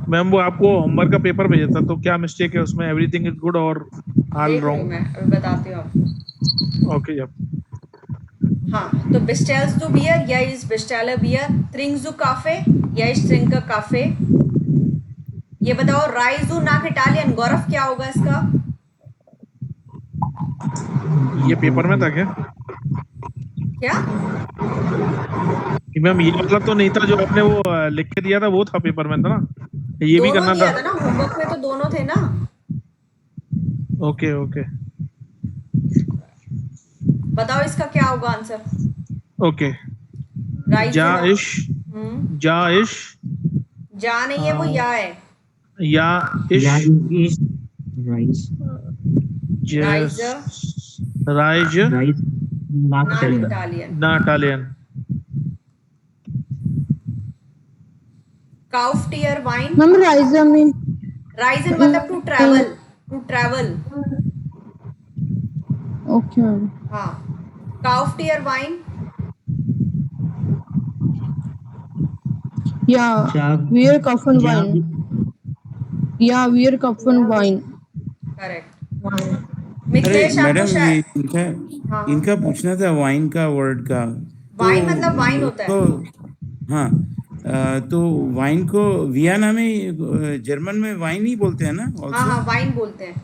Ma'am वो आपको homework का पेपर भेजा था, तो क्या मिस्टेक है उसमें? एवरीथिंग इज गुड और ऑल देख रही हूँ रॉन्ग? मैं, अभी बताती हूँ आपको। ओके जब हाँ, तो bestellst du Bier? Ja, ich bestelle Bier. Trinkst du Kaffee? Ja, ich trinke Kaffee. ये बताओ, राइज डू नाक इटालियन, गौरव क्या होगा इसका? ये पेपर में था क्या? क्या? कि मैम ये वाला तो नहीं था जो आपने वो लिख के दिया था, वो था पेपर में था ना, ये भी दोनों करना था। दिया था ना, होमवर्क में तो दोनों थे ना। ओके ओके बताओ इसका क्या होगा आंसर? ओके। राइज ना। जाइश, जाइश, जा नहीं है, वो या है। या इश, Yeah, is rice. राइज जस, राइज, Rice, not नाक Italian. इटालियन। नाटालियन। काउफ टियर वाइन। मैम राइजा मीन राइजन मतलब to travel, to travel. Okay ma'am. हाँ, काउफ टियर वाइन। या Jag, वियर कफन jag, वाइन। या वियर कफन वाइन। करेक्ट। अरे मिथिलेश आपको मैडम, ये शायद, इनका हाँ हाँ, इनका पूछना था वाइन का वर्ड का। तो वाइन मतलब वाइन होता उसको, है। हाँ, तो वाइन को वियना में जर्मन में वाइन ही बोलते हैं ना हाँ ऑल्सो? हाँ, वाइन बोलते हैं।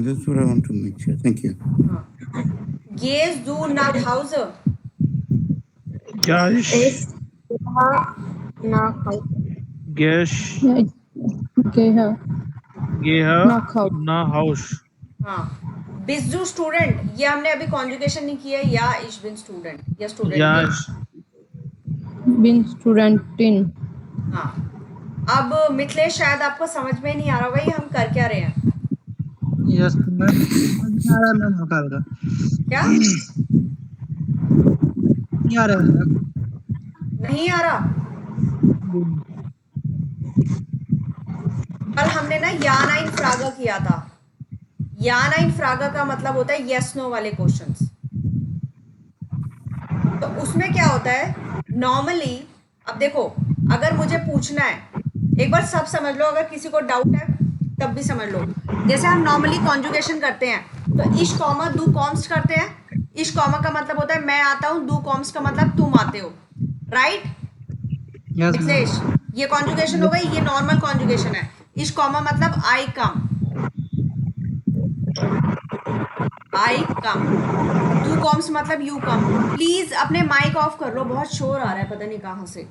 That's what I want to make sure. Thank you. हाँ, गेज डू नाक हाउस। जाइश, एस ना खाओ। गैश, ओके है गेहा, ना खाओ। ना हाउस। हाँ, बिजू स्टूडेंट, ये हमने अभी कॉन्जुगेशन नहीं किया है, या इश बिन स्टूडेंट या स्टूडेंट या के। बिन स्टूडेंटिन। हाँ, अब मिथिलेश शायद आपको समझ में नहीं आ रहा होगा ये हम कर क्या रहे हैं। यस मैम, समझ में आ रहा है मैम, हल्का हल्का। क्या नहीं आ रहा है मैम। नहीं आ रहा? कल हमने ना याना इन फ्रागा किया था। याना इन फ्रागा का मतलब होता है यस नो वाले क्वेश्चंस। तो उसमें क्या होता है नॉर्मली, अब देखो, अगर मुझे पूछना है, एक बार सब समझ लो, अगर किसी को डाउट है तब भी समझ लो। जैसे हम नॉर्मली कॉन्जुगेशन करते हैं, तो इश कॉमा डू कॉम्स करते हैं। इश कॉमा का मतलब होता है मैं आता हूं, डू कॉम्स का मतलब तुम आते हो, राइट? Yes ma'am. मिथिलेश, ये कॉन्जुगेशन हो गई, ये नॉर्मल कॉन्जुगेशन है। इश कॉमा मतलब आई कम, आई कम। डू कॉम्स मतलब यू कम। प्लीज अपने माइक ऑफ कर लो, बहुत शोर आ रहा है पता नहीं कहां से।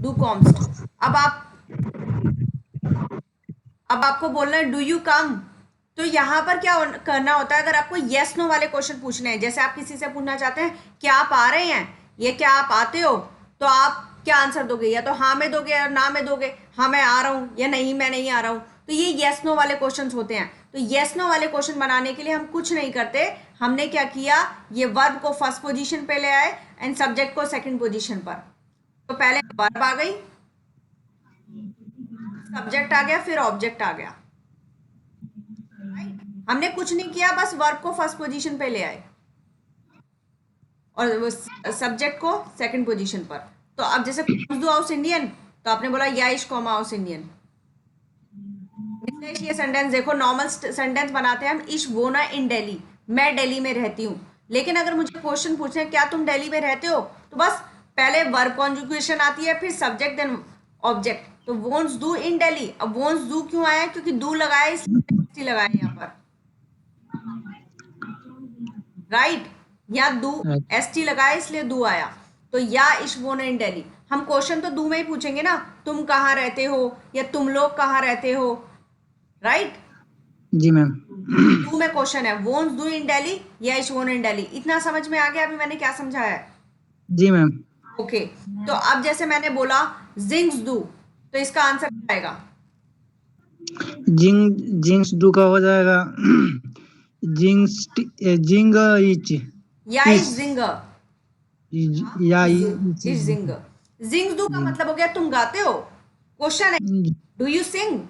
डू कॉम्स। अब आप, अब आपको बोलना है डू यू कम। तो यहां पर क्या करना होता है, अगर आपको येस नो वाले क्वेश्चन पूछने हैं, जैसे आप किसी से पूछना चाहते हैं क्या आप आ रहे हैं, ये क्या आप आते हो, तो आप क्या आंसर दोगे? या तो हाँ में दोगे या ना में दोगे। हाँ मैं आ रहा हूं, या नहीं मैं नहीं आ रहा हूं। तो ये येस नो वाले क्वेश्चंस होते हैं। तो येस नो वाले क्वेश्चन बनाने के लिए हम कुछ नहीं करते, हमने क्या किया, ये वर्ब को फर्स्ट पोजीशन पे ले आए एंड सब्जेक्ट को सेकंड पोजीशन पर। तो पहले वर्ब आ गई, सब्जेक्ट आ गया, फिर ऑब्जेक्ट आ गया। हमने कुछ नहीं किया, बस वर्ब को फर्स्ट पोजीशन पे ले आए और सब्जेक्ट को सेकंड पोजीशन पर। तो अब जैसे डू हाउस इंडियन, तो आपने बोला या इश कॉमा हाउस इंडियन। मिथिलेश, ये सेंटेंस देखो, नॉर्मल सेंटेंस बनाते हैं हम, इश वो ना इन दिल्ली, मैं दिल्ली में रहती हूँ। लेकिन अगर मुझे क्वेश्चन पूछे क्या तुम दिल्ली में रहते हो, तो बस पहले वर्ब कॉन्जुगेशन आती है, फिर सब्जेक्ट देन ऑब्जेक्ट। तो वोंट्स डू इन दिल्ली, अब वोंट्स डू क्यों आया, क्योंकि डू लगाया इसलिए लगाया यहाँ पर, राइट? या दू, एस टी लगाया इसलिए दू आया। तो या इश बोन इन दिल्ली, हम क्वेश्चन तो दू में ही पूछेंगे ना, तुम कहाँ रहते हो या तुम लोग कहाँ रहते हो, राइट? जी मैम। दू में क्वेश्चन है, वोन्स डू इन दिल्ली या इश वोन इन दिल्ली। इतना समझ में आ गया अभी मैंने क्या समझाया है? जी मैम। ओके, तो अब जैसे मैंने बोला जिंग्स डू, तो इसका आंसर क्या आएगा? जिंग्स डू का हो जाएगा जिंग इच या इश इस जिंग, या इश जिंग। जिंग्स डू का मतलब हो गया तुम गाते हो, क्वेश्चन है डू यू सिंग।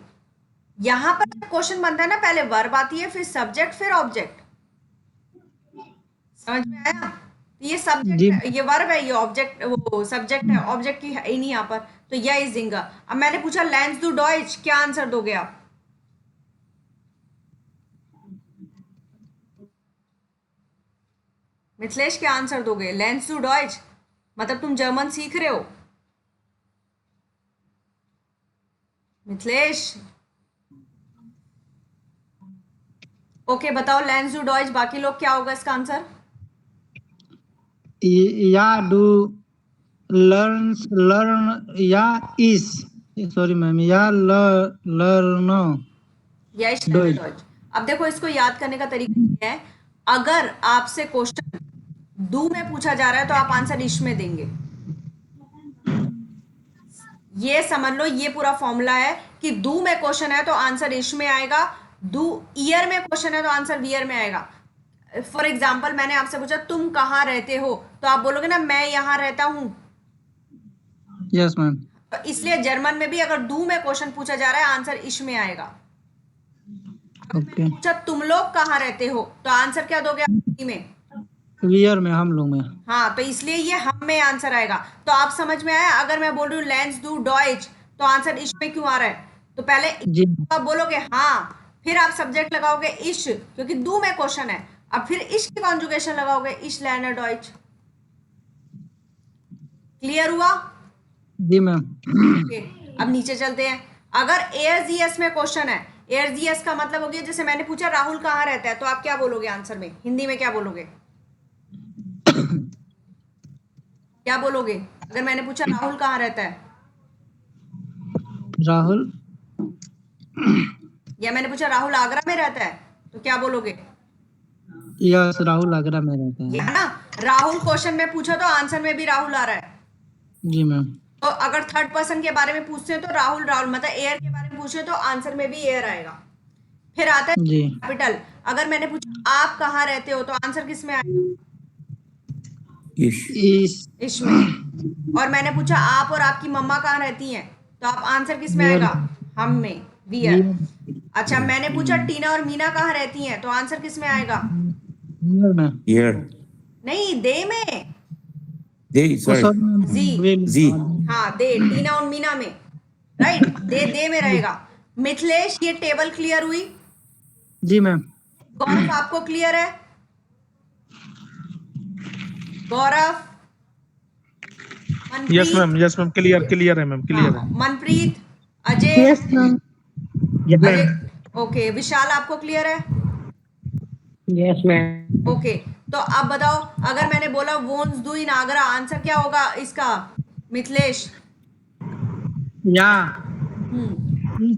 यहां पर क्वेश्चन बनता है ना, पहले वर्ब आती है, फिर सब्जेक्ट, फिर ऑब्जेक्ट। समझ में आया? तो ये जी सब्जेक्ट, ये वर्ब है, ये ऑब्जेक्ट, वो सब्जेक्ट है, ऑब्जेक्ट की है ही नहीं यहाँ पर। तो या इज जिंगा। अब मैंने पूछा लेंस दू डॉइच, क्या आंसर दोगे आप? मिथिलेश क्या आंसर दोगे? लेंस दू डॉइच मतलब तुम जर्मन सीख रहे हो? मिथिलेश ओके बताओ लेंस डू डॉइच, बाकी लोग क्या होगा इसका आंसर? या डू लर्न या इज सॉरी मैम या लर्न या डॉइच। डॉइच। अब देखो इसको याद करने का तरीका ये है, अगर आपसे क्वेश्चन डू में पूछा जा रहा है तो आप आंसर इश में देंगे। ये समझ लो, ये पूरा फॉर्मूला है कि डू में क्वेश्चन है तो आंसर इश में आएगा, डू ईयर में क्वेश्चन है तो आंसर वियर में आएगा। फॉर एग्जाम्पल मैंने आपसे पूछा तुम कहाँ रहते हो, तो आप बोलोगे ना मैं यहाँ रहता हूं। Yes ma'am. तो इसलिए जर्मन में भी अगर डू में क्वेश्चन पूछा जा रहा है आंसर इश में आएगा। ओके। पूछा तुम लोग कहाँ रहते हो तो आंसर क्या दोगे आप हिंदी में? वियर में, हम लोग में। हाँ, तो इसलिए ये हम में आंसर आएगा। तो आप समझ में आया? अगर मैं बोल रही हूँ लेंस डू डॉइच तो आंसर इश में क्यों आ रहा है? तो पहले जी आप बोलोगे हाँ, फिर आप सब्जेक्ट लगाओगे इश क्योंकि डू में क्वेश्चन है, अब फिर इश की कॉन्जुगेशन लगाओगे इश लर्नर डॉइच। क्लियर हुआ? जी मैम। ओके, अब नीचे चलते हैं। अगर एयरजीएस में क्वेश्चन है, एयरजीएस का मतलब हो गया जैसे मैंने पूछा राहुल कहाँ रहता है, तो आप क्या बोलोगे आंसर में? हिंदी में क्या बोलोगे? क्या बोलोगे अगर मैंने पूछा राहुल कहाँ रहता है? राहुल, या मैंने पूछा राहुल आगरा में रहता है तो क्या बोलोगे? यस राहुल आगरा में रहता ये है। है ना, राहुल क्वेश्चन में पूछा तो आंसर में भी राहुल आ रहा है। जी मैम। तो अगर थर्ड पर्सन के बारे में पूछते हैं तो राहुल राहुल, मतलब एयर के बारे में पूछे तो आंसर में भी एयर आएगा। फिर आता है जी कैपिटल। अगर मैंने पूछा आप कहाँ रहते हो तो आंसर किस में आएगा? इश। इस इसमें। और मैंने पूछा आप और आपकी मम्मा कहाँ रहती हैं तो आप आंसर किस में वियर। आएगा? हम में, वियर। अच्छा, मैंने पूछा टीना और मीना कहाँ रहती हैं तो आंसर किस में आएगा? वियर में। हियर। नहीं, दे में। दे सॉरी जी। जी। हाँ, दे, टीना और मीना में, राइट। दे में रहेगा। मिथिलेश ये टेबल क्लियर हुई? जी मैम। गौरव आपको क्लियर है? Gaurav, yes Manpreet, ma'am clear है मैम, क्लियर है। हाँ, Manpreet, Ajay, yes ma'am. Ajay, okay, Vishal आपको क्लियर है? Yes ma'am. ओके, तो अब बताओ अगर मैंने बोला वोन्स डू इन आगरा, आंसर क्या होगा इसका मिथिलेश? या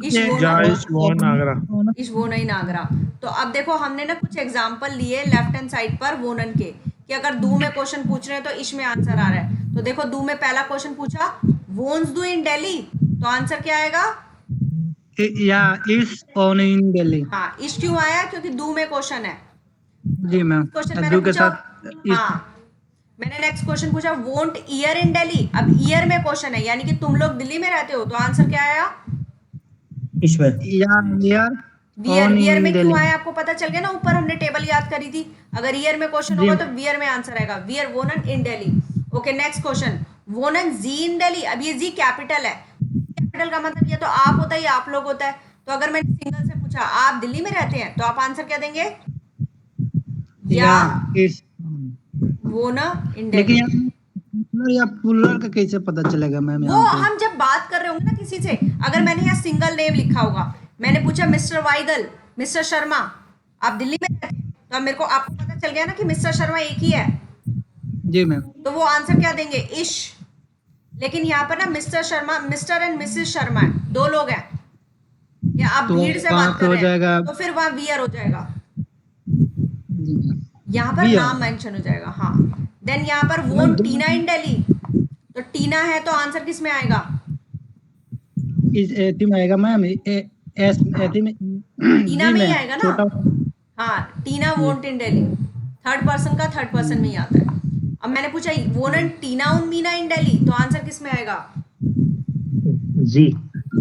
इश जा वोनन, इस वोन आगरा। इश वोन इन आगरा। तो अब देखो हमने ना कुछ एग्जांपल लिए लेफ्ट हैंड साइड पर वोनन के, कि अगर दू में क्वेश्चन पूछ रहे हैं तो इश में आंसर आ रहा है। तो देखो दू में पहला क्वेश्चन पूछा वोन्स डू इन दिल्ली, तो आंसर क्या आएगा? या इस ऑन इन दिल्ली। हाँ, इश क्यों आया? क्योंकि दू में क्वेश्चन है। जी मैम। क्वेश्चन मैंने दो के पूछा, साथ इस। हाँ, मैंने नेक्स्ट क्वेश्चन पूछा वोंट ईयर इन दिल्ली, अब ईयर में क्वेश्चन है यानी कि तुम लोग दिल्ली में रहते हो, तो आंसर क्या आया? ईश्वर। या wear wear. On wear in में दिल्ली। क्यों आया आपको पता चल गया ना, ऊपर हमने टेबल याद करी थी। अगर ईयर में क्वेश्चन जी। होगा तो वियर में आंसर आएगा, वियर वोनन इन दिल्ली। ओके, नेक्स्ट क्वेश्चन वोनन जी इन दिल्ली। अब ये जी कैपिटल है, कैपिटल का मतलब ये तो आप होता है या आप लोग होता है। तो अगर मैंने सिंगल से पूछा आप दिल्ली में रहते हैं तो आप आंसर क्या देंगे? या इस। वोना इन लेकिन दिल्ली। या पुलर का कैसे पता चलेगा मैम? वो यहाँ पे हम जब बात कर रहे होंगे ना किसी से, अगर मैंने यहाँ सिंगल नेम लिखा होगा, मैंने पूछा मिस्टर वाइगल, मिस्टर शर्मा, आप दिल्ली में रहते हैं, तो अब मेरे को आपको पता चल गया ना कि मिस्टर शर्मा एक ही है, जी मैम। तो वो आंसर क्या देंगे? इश। लेकिन यहाँ पर ना mister Sharma, mister and Mrs Sharma है, दो लोग हैं, या आप तो भीड़ से वहाँ बात पे कर हो रहे हैं जाएगा। तो फिर वहां वियर हो जाएगा, जी मैम। यहाँ पर वियर। नाम मेंशन हो जाएगा। हाँ, देन यहाँ पर वोन टीना इन दिल्ली, तो टीना है तो आंसर किस में आएगा? इस एथी में आएगा मैम। एस एथी में टीना जी में ही में आएगा ना। छोटा। हाँ, टीना वोंट इन दिल्ली, थर्ड पर्सन का थर्ड पर्सन में ही आता है। अब मैंने पूछा वोनन टीना उन मीना इन दिल्ली, तो आंसर किस में आएगा? जी।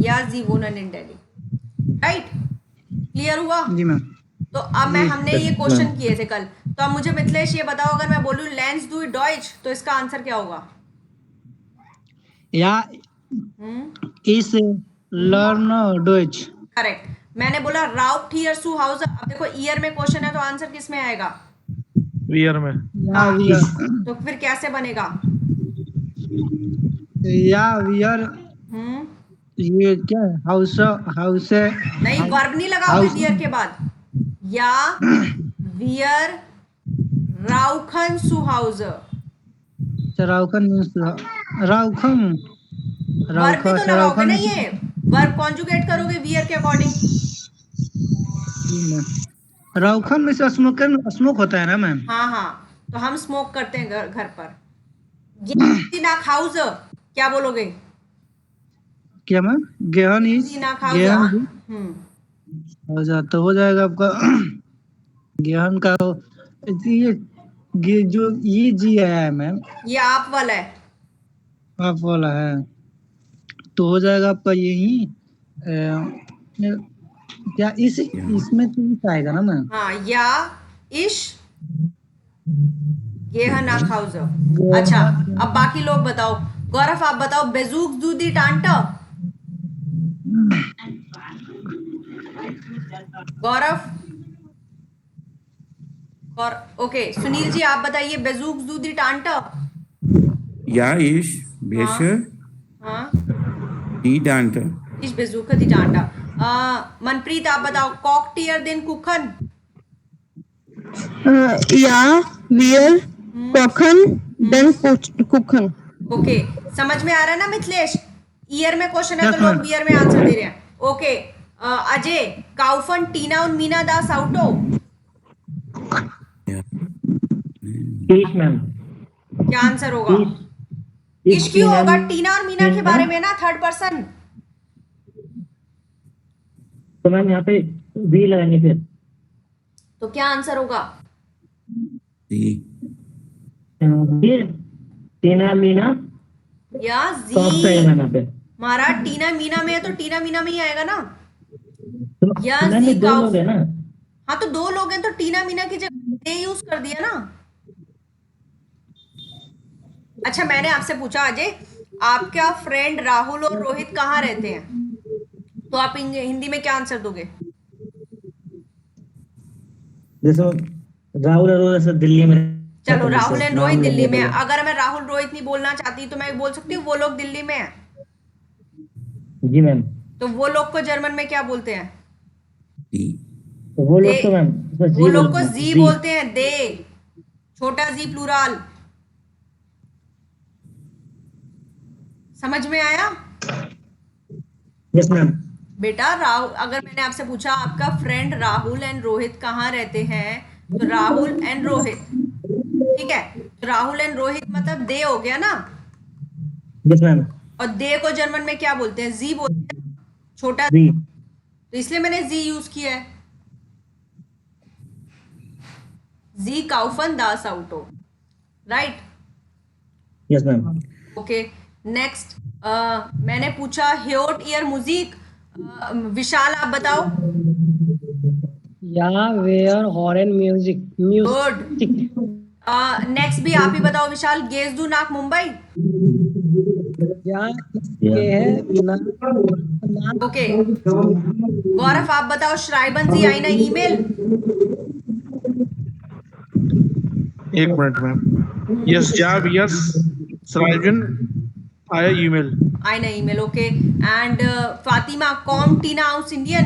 या जी वोनन इन दिल्ली, राइट। क्लियर हुआ? जी मैम। तो अब मैं हमने ये क्वेश्चन किए थे कल, तो अब मुझे मिथिलेश ये बताओ अगर मैं बोलूं लेंस डू डॉइच तो इसका आंसर क्या होगा? या इस लर्न डोइच। करेक्ट। मैंने बोला राउट हियर सु हाउस, अब देखो ईयर में क्वेश्चन है तो आंसर किस में आएगा? वियर में। या वियर, तो फिर कैसे बनेगा? या वियर, हम्म ये क्या है? हाउस, हाउस है। नहीं, वर्ब नहीं लगाओगे हाउस, वियर के बाद। या वियर राउखन सु हाउस, राउखन मीन्स राउखन, वर्ब भी तो लगाओगे ना, ये वर्ब कॉन्जुगेट करोगे वियर के अकॉर्डिंग। राउखन में से स्मोक होता है ना मैम? हाँ, तो हम स्मोक करते हैं घर पर। नाक हाउस क्या बोलोगे? क्या मैम? गेहन इज, नाक हाउस। गेहन हो जाता, हो जाएगा आपका गेहन का। ये जो ये जी आया है मैम, ये आप वाला है। आप वाला है, तो हो जाएगा आपका यही क्या इसमें तो इस आएगा ना मैम? हाँ, या इश गेहना खाउज। अच्छा, अब बाकी लोग बताओ। गौरव आप बताओ, बेजूक दूधी टांटा। गौरव और ओके, सुनील जी आप बताइए, बेजूक दूधी टांटा। या इश बेशर हाँ, डी डांटा। इश बेजूक दी टांटा। मनप्रीत आप बताओ, कॉक टीयर दिन कुखन। या वियर कॉखन देन कुखन। ओके, समझ में आ रहा है ना मिथिलेश? ईयर में क्वेश्चन है तो लोग ईयर में आंसर दे रहे हैं। ओके, अजय, काउफन टीना और मीना दास आउटो। इश मैम। क्या आंसर होगा? इश क्यों होगा? टीना और मीना के बारे में ना, थर्ड पर्सन। तो मैम यहाँ पे वी लगाएंगे फिर। तो क्या आंसर होगा? फिर टीना मीना या कॉप जी। चाहिए मैम यहाँ पे। महाराज टीना मीना में है तो टीना मीना में ही आएगा ना। तो या मैम जी ये दो लोग है ना? हाँ, तो दो लोग हैं तो टीना मीना की जगह दे यूज कर दिया ना। अच्छा, मैंने आपसे पूछा अजय, आपका फ्रेंड राहुल और रोहित कहाँ रहते हैं? तो आप हिंदी में क्या आंसर दोगे? जैसे राहुल और रोहित दिल्ली में। चलो, राहुल एंड रोहित दिल्ली में है। अगर मैं राहुल रोहित नहीं बोलना चाहती तो मैं बोल सकती हूँ वो लोग दिल्ली में है। जी मैम। तो वो लोग को जर्मन में क्या बोलते हैं? तो वो लोग तो मैम वो लोग को जी बोलते हैं, दे, छोटा जी प्लूरल। समझ में आया? Yes ma'am. बेटा राहुल, अगर मैंने आपसे पूछा आपका फ्रेंड राहुल एंड रोहित कहाँ रहते हैं, तो राहुल एंड रोहित, ठीक है, तो राहुल एंड रोहित मतलब दे हो गया ना। Yes ma'am. और दे को जर्मन में क्या बोलते हैं? जी बोलते हैं, छोटा जी। तो इसलिए मैंने जी यूज किया है। जी काउफन दास आउटो, right? Yes ma'am. Okay, next मैंने पूछा हेट ईयर म्यूजिक। विशाल आप बताओ। या वेयर हॉर्न म्यूजिक। गुड। नेक्स्ट भी आप ही बताओ विशाल, गेजदू नाक मुंबई। या ये है ना। ओके, गौरव आप बताओ, श्राइबन जी आई ना ईमेल। एक मिनट मैम। यस जाब, यस सराइजन आया ईमेल। आई ना email, okay. And Fatima, come Tina house Indian.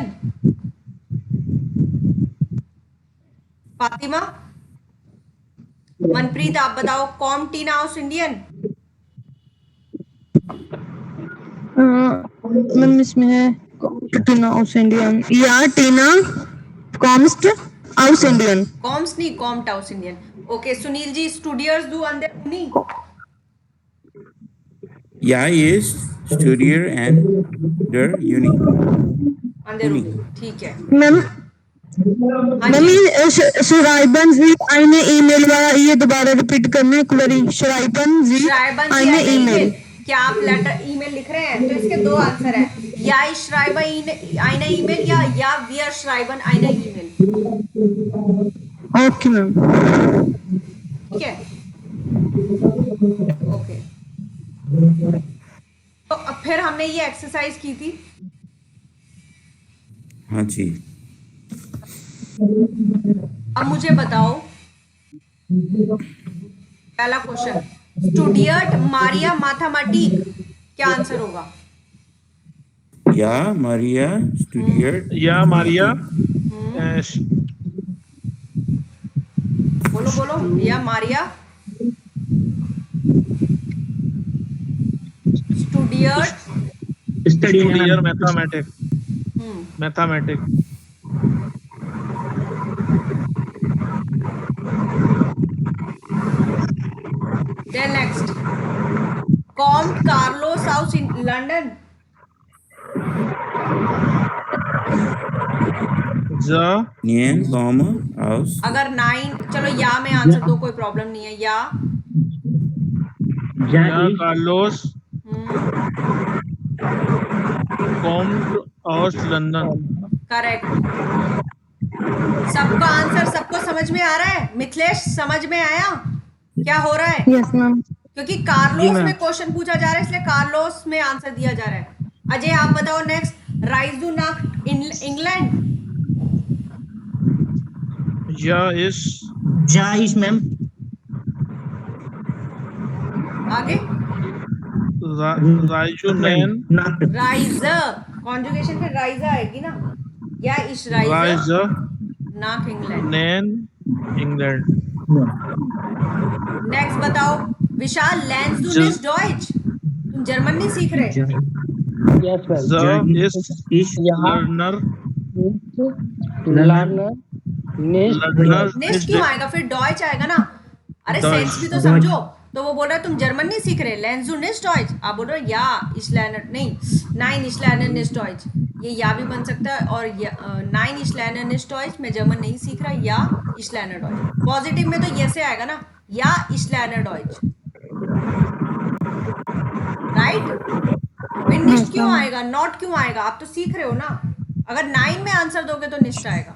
Fatima. Manpreet आप बताओ, come Tina house Indian. Ma'am इसमें है टीना हाउस इंडियन या टीना कॉम्स्ट हाउस इंडियन। कॉम्स नहीं, कॉम्ट house Indian. Okay, Sunil ji, studios do अंदर उनी। या इज स्टूडियर एंड दर यूनी। अंदर उनी, ठीक है। मैम हाँ मैम जी, ये शराइबन जी आईने ईमेल वाला ये दोबारा रिपीट करना एक बारी। शराइबन जी श्राइबन जी आईने आईना ईमेल। ईमेल। क्या आप लेटर ईमेल लिख रहे हैं? तो इसके दो आंसर है, या श्राइबन आईना ईमेल या वियर श्राइबन आईना ईमेल। Okay ma'am. ठीक है, ओके। तो अब फिर हमने ये एक्सरसाइज की थी। हाँ जी। अब मुझे बताओ पहला क्वेश्चन, स्टूडियट मारिया मैथमेटिक, क्या आंसर होगा? या मारिया स्टूडियट या मारिया बोलो बोलो, या मारिया स्टूडियट स्टूडियर मैथमेटिक देन नेक्स्ट, कॉम्ट कार्लोस हाउस इन लंदन, नियन कॉम हाउस। अगर 9, चलो या में आंसर दो, कोई प्रॉब्लम नहीं है। या Carlos Comte house London. Correct. सबका आंसर सबको समझ में आ रहा है? मिथिलेश समझ में आया क्या हो रहा है? Yes ma'am. क्योंकि कार्लोस में क्वेश्चन पूछा जा रहा है, इसलिए कार्लोस में आंसर दिया जा रहा है। अजय आप बताओ नेक्स्ट, राइजू नाक इंग्लैंड, जाइश मैम। आगे राइजुनैन राइजर, कॉन्जुगेशन पे राइजर आएगी ना, या इस राइजर नाक इंग्लैंड। नैन इंग्लैंड। नेक्स्ट बताओ विशाल, लैंसडूनिस डॉइच, तुम जर्मन नहीं सीख रहे? निस्ट क्यों आएगा फिर? डॉइच आएगा ना। अरे सेंस भी तो समझो। तो वो बोल रहा है तुम जर्मन नहीं सीख रहे, लैंसडूनिस डॉइच, आप बोल रहे हो या इस्लैंडर, नहीं 9 इस्लैंडर निस्ट डॉइच, ये या भी बन सकता है। और 9 इस्लैंडर निस्ट डॉइच, मैं जर्मन नहीं सीख रहा, या इस्लैंडर डॉइच। पॉजिटिव में तो ये से आएगा ना, या इस्लैंडर डॉइच, राइट। निस्ट क्यों आएगा, नॉट क्यों आएगा? आप तो सीख रहे हो ना। अगर 9 में आंसर दोगे तो निस्ट आएगा।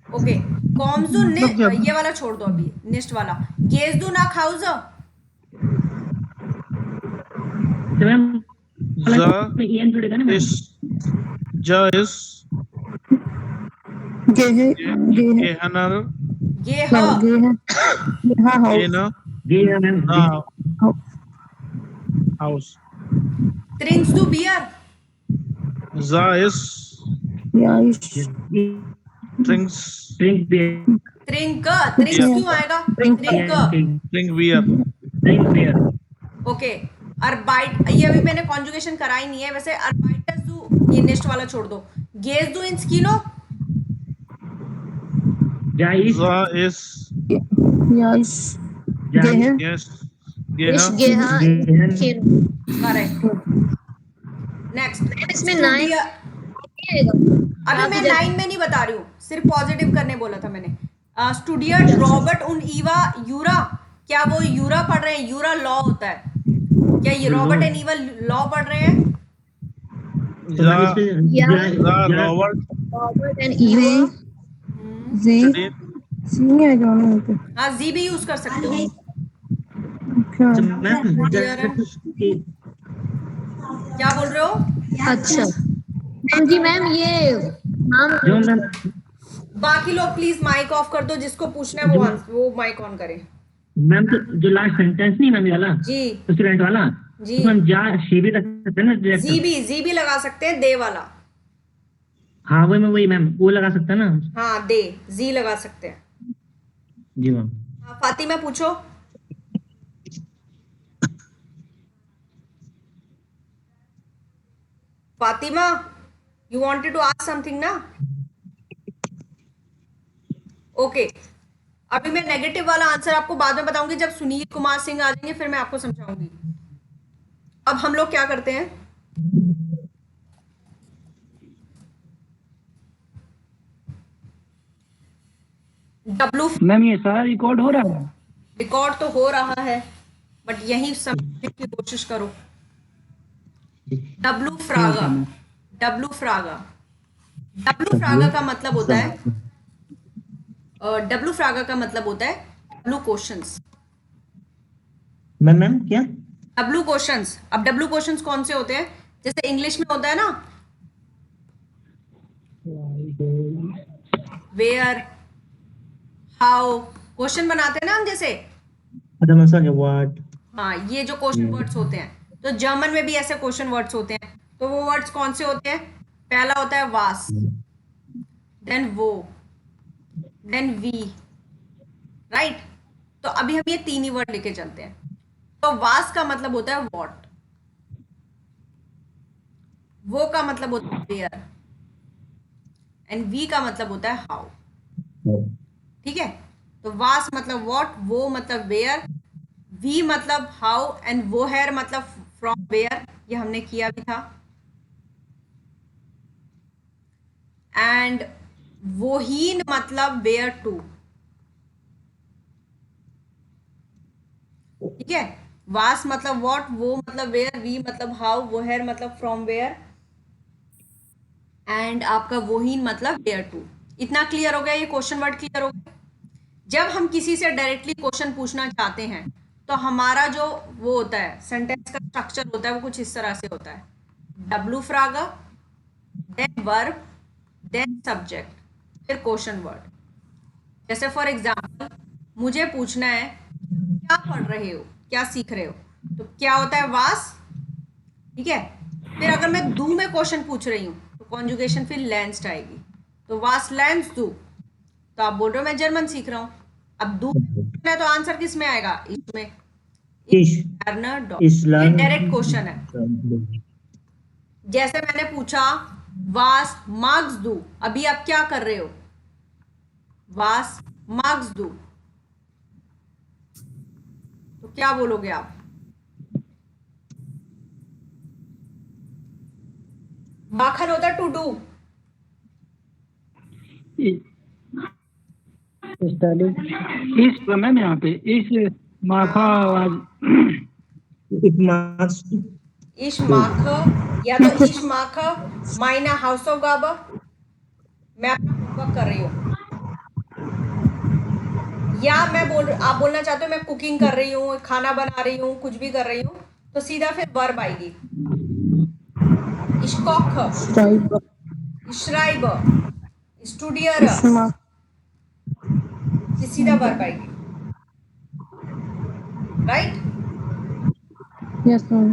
ओके, कॉम्सू निस्ट, ये वाला छोड़ दो अभी, निस्ट वाला। गेजदू नाक हाउजर, हाउस। ट्रिंक्स टू बियर, ट्रिंक क्यों आएगा? Drink beer. ओके, अर्बाइट, ये अभी मैंने कॉन्जुगेशन कराई नहीं है वैसे। अर्बाइटस दू, ये नेक्स्ट वाला छोड़ दो। गेज दू इन स्किनो, करेक्ट। नेक्स्ट, इसमें 9 अभी मैं 9 में नहीं बता रही हूँ, सिर्फ पॉजिटिव करने बोला था मैंने। स्टूडियट रॉबर्ट उन ईवा यूरा, क्या वो यूरा पढ़ रहे हैं? यूरा लॉ होता है क्या? ये रॉबर्ट एंड ईवा लॉ पढ़ रहे हैं? रॉबर्ट एंड ईवा, हाँ जी भी यूज कर सकते हो। क्या बोल रहे हो? अच्छा मैम जी, मैम ये नाम, बाकी लोग प्लीज माइक ऑफ कर दो, जिसको पूछना है वो माइक ऑन करे। मैम तो जो लास्ट सेंटेंस नहीं मैम वाला जी, स्टूडेंट वाला जी, मैम जा शी भी रख सकते हैं ना, जी भी लगा सकते हैं, दे वाला। हाँ वही मैम, वो लगा सकते हैं ना। हाँ, दे जी लगा सकते हैं। जी मैम। हाँ, फातिमा पूछो। Fatima, you wanted to ask something ना? ओके, अभी मैं नेगेटिव वाला आंसर आपको बाद में बताऊंगी, जब सुनील कुमार सिंह आ जाएंगे फिर मैं आपको समझाऊंगी। अब हम लोग क्या करते हैं, डब्लू मैम ये सारा रिकॉर्ड हो रहा है? रिकॉर्ड तो हो रहा है, बट यही समझने की कोशिश करो। डब्लू फ्रागा, डब्लू फ्रागा, डब्लू फ्रागा का मतलब होता है, डब्लू फ्रागा का मतलब होता है डब्लू क्वेश्चंस। मैम क्या? W questions. अब डब्लू क्वेश्चंस कौन से होते हैं? जैसे इंग्लिश में होता है ना, वेयर, हाउ, क्वेश्चन बनाते हैं ना हम जैसे। ada masanya what हाँ, ये जो क्वेश्चन वर्ड्स होते हैं, तो जर्मन में भी ऐसे क्वेश्चन वर्ड्स होते हैं। तो वो वर्ड्स कौन से होते हैं? पहला होता है वास, देन वो, देन वी, राइट। तो अभी हम ये तीन ही वर्ड लेके चलते हैं। तो वास का मतलब होता है व्हाट, वो का मतलब होता है वेयर, एंड वी का मतलब होता है हाउ। ठीक है, तो वास मतलब व्हाट, वो मतलब वेयर, वी मतलब हाउ, एंड वो हैर मतलब फ्रॉम वेयर, ये हमने किया भी था। एंड वोहीन मतलब वेयर टू। ठीक है, वास मतलब व्हाट, वो मतलब वेयर, वी मतलब हाउ, वो हैर मतलब फ्रॉम वेयर, एंड आपका वोहीन मतलब वेयर टू। इतना क्लियर हो गया? ये क्वेश्चन वर्ड क्लियर हो गया? जब हम किसी से डायरेक्टली क्वेश्चन पूछना चाहते हैं तो हमारा जो वो होता है सेंटेंस का स्ट्रक्चर होता है वो कुछ इस तरह से होता है, डब्लू फ्रागा, देन वर्ब, देन सब्जेक्ट, फिर क्वेश्चन वर्ड। जैसे फॉर एग्जांपल मुझे पूछना है क्या पढ़ रहे हो, क्या सीख रहे हो, तो क्या होता है वास। ठीक है, फिर अगर मैं दू में क्वेश्चन पूछ रही हूँ तो कॉन्जुगेशन फिर लेंस्ड आएगी, तो वास लेंस दू। तो आप बोल रहे हो मैं जर्मन सीख रहा हूँ, अब दू में तो आंसर किस में आएगा? इसमें। इश इश ये डायरेक्ट क्वेश्चन है। learn जैसे मैंने पूछा वास मार्क्स दू, अभी आप क्या कर रहे हो? वास मार्क्स दू, तो क्या बोलोगे आप? माखन होता टू डू, इस मैम यहाँ पे इस माखा आवाज it marks इश माख, या तो इश माख माइना हाउस ऑफ गाबा, मैं अपना होमवर्क कर रही हूँ, या आप बोलना चाहते हो मैं कुकिंग कर रही हूँ, खाना बना रही हूँ, कुछ भी कर रही हूँ, तो सीधा फिर वर्ब आएगी। इश्कोख, इश्राइब, स्टूडियर, ये सीधा वर्ब आएगी, राइट। Yes, ma'am.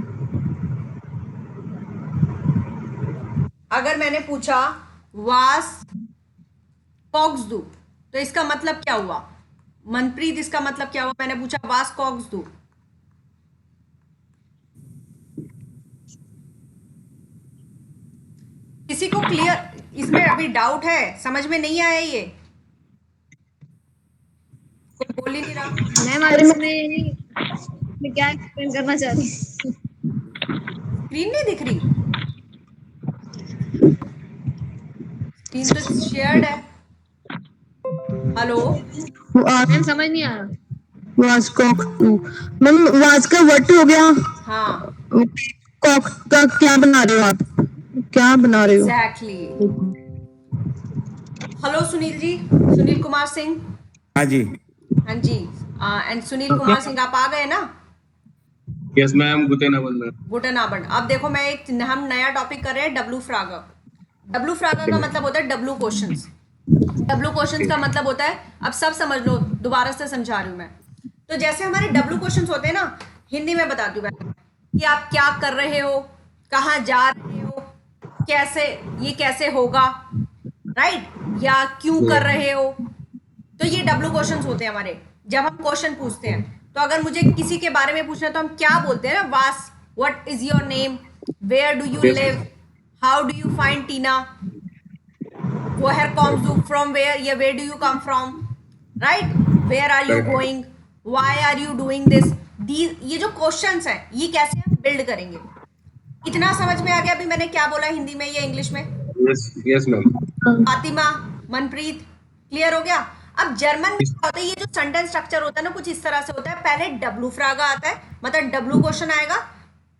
अगर मैंने पूछा वास कॉक्स दू, तो इसका मतलब क्या हुआ? मनप्रीत, इसका मतलब क्या हुआ? मैंने पूछा वास कॉक्स दू, किसी को क्लियर इसमें अभी डाउट है? समझ में नहीं आया ये? कोई बोल ही नहीं रहा। मैम आप इसमें मैं क्या एक्सप्लेन करना चाह रही हूँ? स्क्रीन नहीं दिख रही? स्क्रीन तो शेयर्ड है। हेलो, मैम समझ नहीं आ रहा। was cock to, ma'am was का what हो गया, हाँ cock का क्या बना रहे हो आप, क्या बना रहे हो? एग्जैक्टली। हेलो सुनील जी, सुनील कुमार सिंह। हाँ जी। हाँ जी, एंड सुनील कुमार सिंह आप आ गए ना? यस मैम, गुटेन अबंड। गुटन आबंड। अब देखो हम नया टॉपिक कर रहे हैं, डब्लू फ्रागा। डब्लू फ्रागा का मतलब होता है डब्लू क्वेश्चंस। डब्लू क्वेश्चंस का मतलब होता है, अब सब समझ लो, दोबारा से समझा रही हूँ मैं। तो जैसे हमारे डब्लू क्वेश्चंस होते हैं ना, हिंदी में बताती हूँ मैं कि आप क्या कर रहे हो, कहाँ जा रहे हो, कैसे, ये कैसे होगा, राइट, या क्यों कर रहे हो। तो ये डब्लू क्वेश्चंस होते हैं हमारे। जब हम क्वेश्चन पूछते हैं तो अगर मुझे किसी के बारे में पूछना है तो हम क्या बोलते हैं ना, was, what is your name, where do you live, how do you find Tina, where comes you from, where, yeah, where do you come from, right, where are you going, why are you doing this, these, ये जो questions हैं ये कैसे हम build करेंगे। इतना समझ में आ गया अभी मैंने क्या बोला हिंदी में या इंग्लिश में? Yes ma'am. Fatima, Manpreet, clear हो गया? अब जर्मन में क्या होता है, ये जो सेंटेंस स्ट्रक्चर होता है ना कुछ इस तरह से होता है, पहले डब्लू फ्रागा आता है, मतलब डब्लू क्वेश्चन आएगा,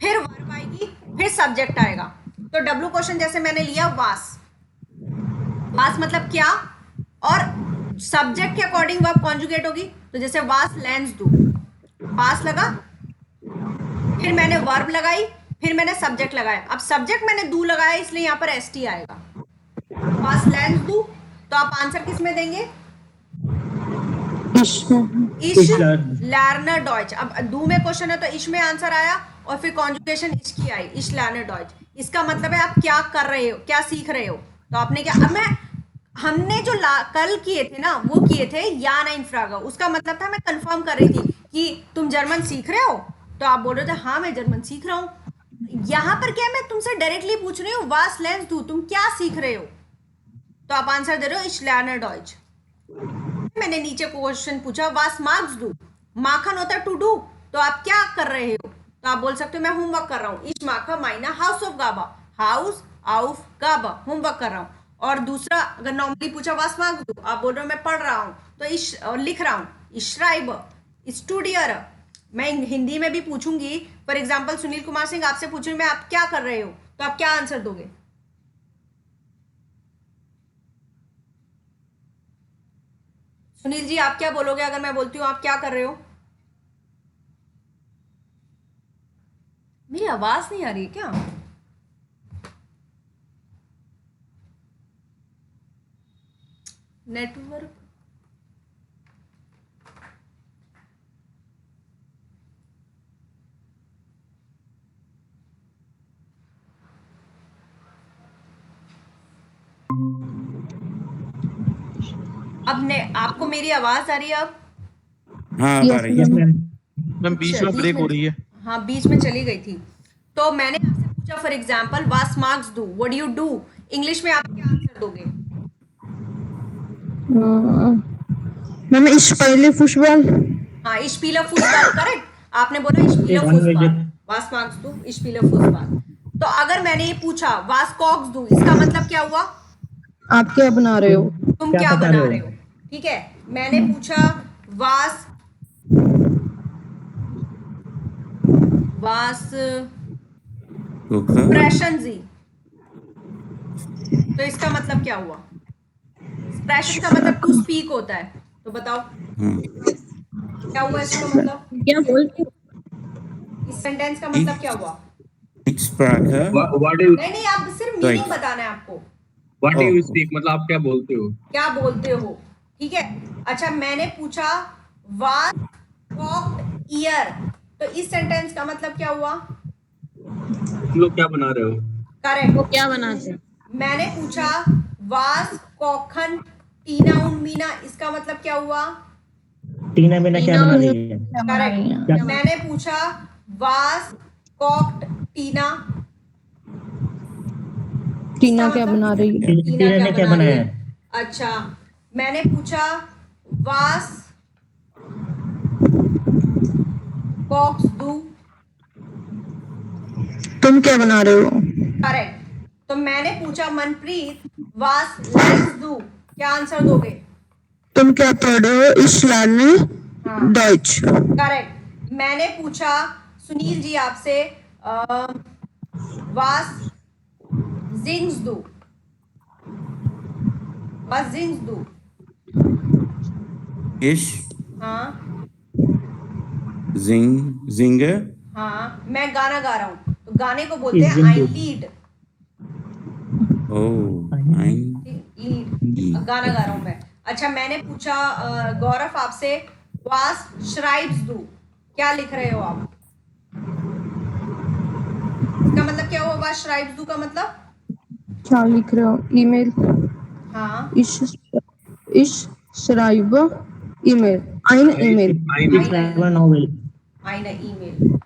फिर वर्ब आएगी, फिर सब्जेक्ट आएगा। तो डब्लू क्वेश्चन जैसे मैंने लिया वास, वास मतलब क्या, और सब्जेक्ट के अकॉर्डिंग वर्ब कॉन्जुगेट होगी। तो जैसे वास लेंस दू, वास लगा, फिर मैंने वर्ब लगाई, फिर मैंने सब्जेक्ट लगाया। अब सब्जेक्ट मैंने दू लगाया इसलिए यहाँ पर एसटी आएगा। Was lernt du, तो आप आंसर किस में देंगे? Ich. इश lernt. Learner Deutsche. अब दू में क्वेश्चन है तो इश में आंसर आया और फिर कॉन्जुगेशन इश की आई, इश लर्नर डॉइच। इसका मतलब है आप क्या कर रहे हो, क्या सीख रहे हो। तो आपने क्या, अब मैं हमने जो कल किए थे ना वो किए थे या ना इनफ्रागा, उसका मतलब था मैं कंफर्म कर रही थी कि तुम जर्मन सीख रहे हो, तो आप बोल रहे थे हाँ मैं जर्मन सीख रहा हूँ। यहाँ पर क्या मैं तुमसे डायरेक्टली पूछ रही हूँ वास लेंस दू, तुम क्या सीख रहे हो, तो आप आंसर दे रहे हो इश लर्नर डॉइच। मैंने नीचे क्वेश्चन पूछा वास मार्क्स डू, माखन होता है टू डू, तो आप क्या कर रहे हो, तो आप बोल सकते हो मैं होमवर्क कर रहा हूँ। इश माखा माइना हाउस ऑफ गाबा, हाउस ऑफ गाबा, होमवर्क कर रहा हूँ। और दूसरा अगर नॉर्मली पूछा वास मार्क्स डू, आप बोल रहे हो मैं पढ़ रहा हूँ, तो इश लिख रहा हूँ, इश श्राइब, स्टूडियर। मैं हिंदी में भी पूछूंगी, फॉर एग्जाम्पल सुनील कुमार सिंह आपसे पूछूंगी मैं आप क्या कर रहे हो, तो आप क्या आंसर दोगे? सुनील जी आप क्या बोलोगे अगर मैं बोलती हूँ आप क्या कर रहे हो? मेरी आवाज नहीं आ रही क्या? नेटवर्क अब ने आपको मेरी आवाज आ रही है अब? हाँ Yes, आ रही है। ma'am. मैम बीच में ब्रेक हो रही है। हाँ बीच में चली गई थी। तो मैंने आपसे पूछा फॉर एग्जाम्पल वास marks do, what do you do, English में आप क्या आंसर दोगे? Ma'am ich spiele Fußball. हाँ ich spiele फुटबॉल, करेक्ट। आपने बोला ich spiele One football, minute. वास marks do ich spiele football. तो अगर मैंने ये पूछा वास कॉक्स डू, इसका मतलब क्या हुआ? आप क्या बना रहे हो? तुम क्या क्या बता बना रहे हो? रहे हो, ठीक है। मैंने पूछा वास वास कोका प्रेशन जी, तो इसका मतलब क्या हुआ? प्रेशन का मतलब टू स्पीक होता है, तो बताओ हाँ क्या हुआ इसका मतलब? क्या बोलते हो? इस सेंटेंस का मतलब क्या हुआ? Ich sprache What do you नहीं आप सिर्फ मीनिंग बताना है आपको, what do you speak मतलब आप क्या बोलते हो? क्या बोलते हो, ठीक है। अच्छा मैंने पूछा वास कॉक्ड ईयर, तो इस सेंटेंस का मतलब क्या हुआ? तुम लोग क्या बना रहे हो? करेक्ट। वो क्या बनाते हैं? मैंने पूछा वास कॉखन टीना उन मीना, इसका मतलब क्या हुआ? टीना बिना क्या बना रही है? करेक्ट। मैंने पूछा वास कॉक्ड टीना, टीना इसका क्या मतलब बना रही है? टीना ने क्या बना रही बनाया? है? अच्छा मैंने पूछा वास कॉक्स डू, तुम क्या बना रहे हो? करेक्ट। तो मैंने पूछा मनप्रीत वास लेट्स डू, क्या आंसर दोगे? तुम क्या पढ़ रहे हो? Ich lerne हाँ Deutsch. करेक्ट। मैंने पूछा सुनील जी आपसे वास जिंग्स डू, वास जिंग्स डू, Ich हाँ singe हाँ मैं गाना गा रहा हूँ, तो गाने को बोलते हैं Is I into. Lead, oh ein lead गाना गा रहा हूँ मैं। अच्छा मैंने पूछा गौरव आपसे वास श्राइब्स डू, क्या लिख रहे हो आप? इसका मतलब क्या हुआ वास श्राइब्स डू का मतलब? क्या लिख रहे हो? ईमेल. हाँ Ich schreibe email. Ein email. Ich schreibe novel. आईना ईमेल,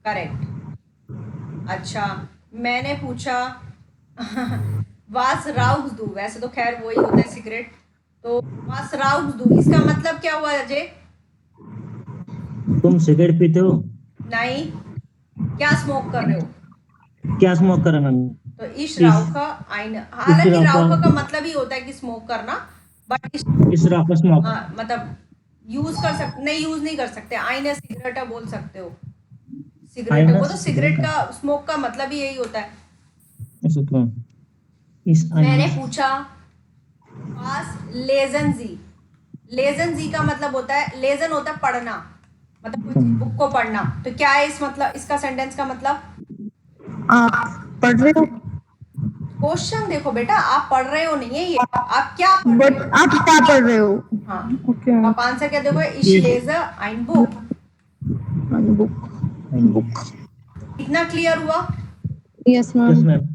करेक्ट। अच्छा मैंने पूछा वास राउग्स डू, वैसे तो खैर वही होता है सिगरेट, तो वास राउग्स डू इसका मतलब क्या हुआ अजय? तुम सिगरेट पीते हो? नहीं, क्या स्मोक कर रहे हो, क्या स्मोक कर रहे हो? तो इश राउखा आइन, हालांकि रौखा- राउखा का मतलब ही होता है कि स्मोक करना, बट इस रॉक स्मोक. मतलब यूज कर सकते नहीं, यूज नहीं कर सकते, आईने सिगरेट बोल सकते हो, सिगरेट आईना वो तो सिगरेट सिगरेट का स्मोक का मतलब ही यही होता है। ऐसे तो इस मैंने पूछा पास लेजन जी, लेजन जी का मतलब होता है, लेजन होता है पढ़ना, मतलब कोई बुक को पढ़ना। तो क्या है इस मतलब इसका सेंटेंस का मतलब? आप पढ़ रहे हो क्वेश्चन देखो बेटा, आप पढ़ रहे हो नहीं है ये, आप क्या पढ़ बट रहे हो? आप क्या पढ़ रहे हो? हाँ, ओके आप आंसर क्या देखो, ich lese ein Buch। Book इतना क्लियर हुआ? Yes yes ma'am. मैम।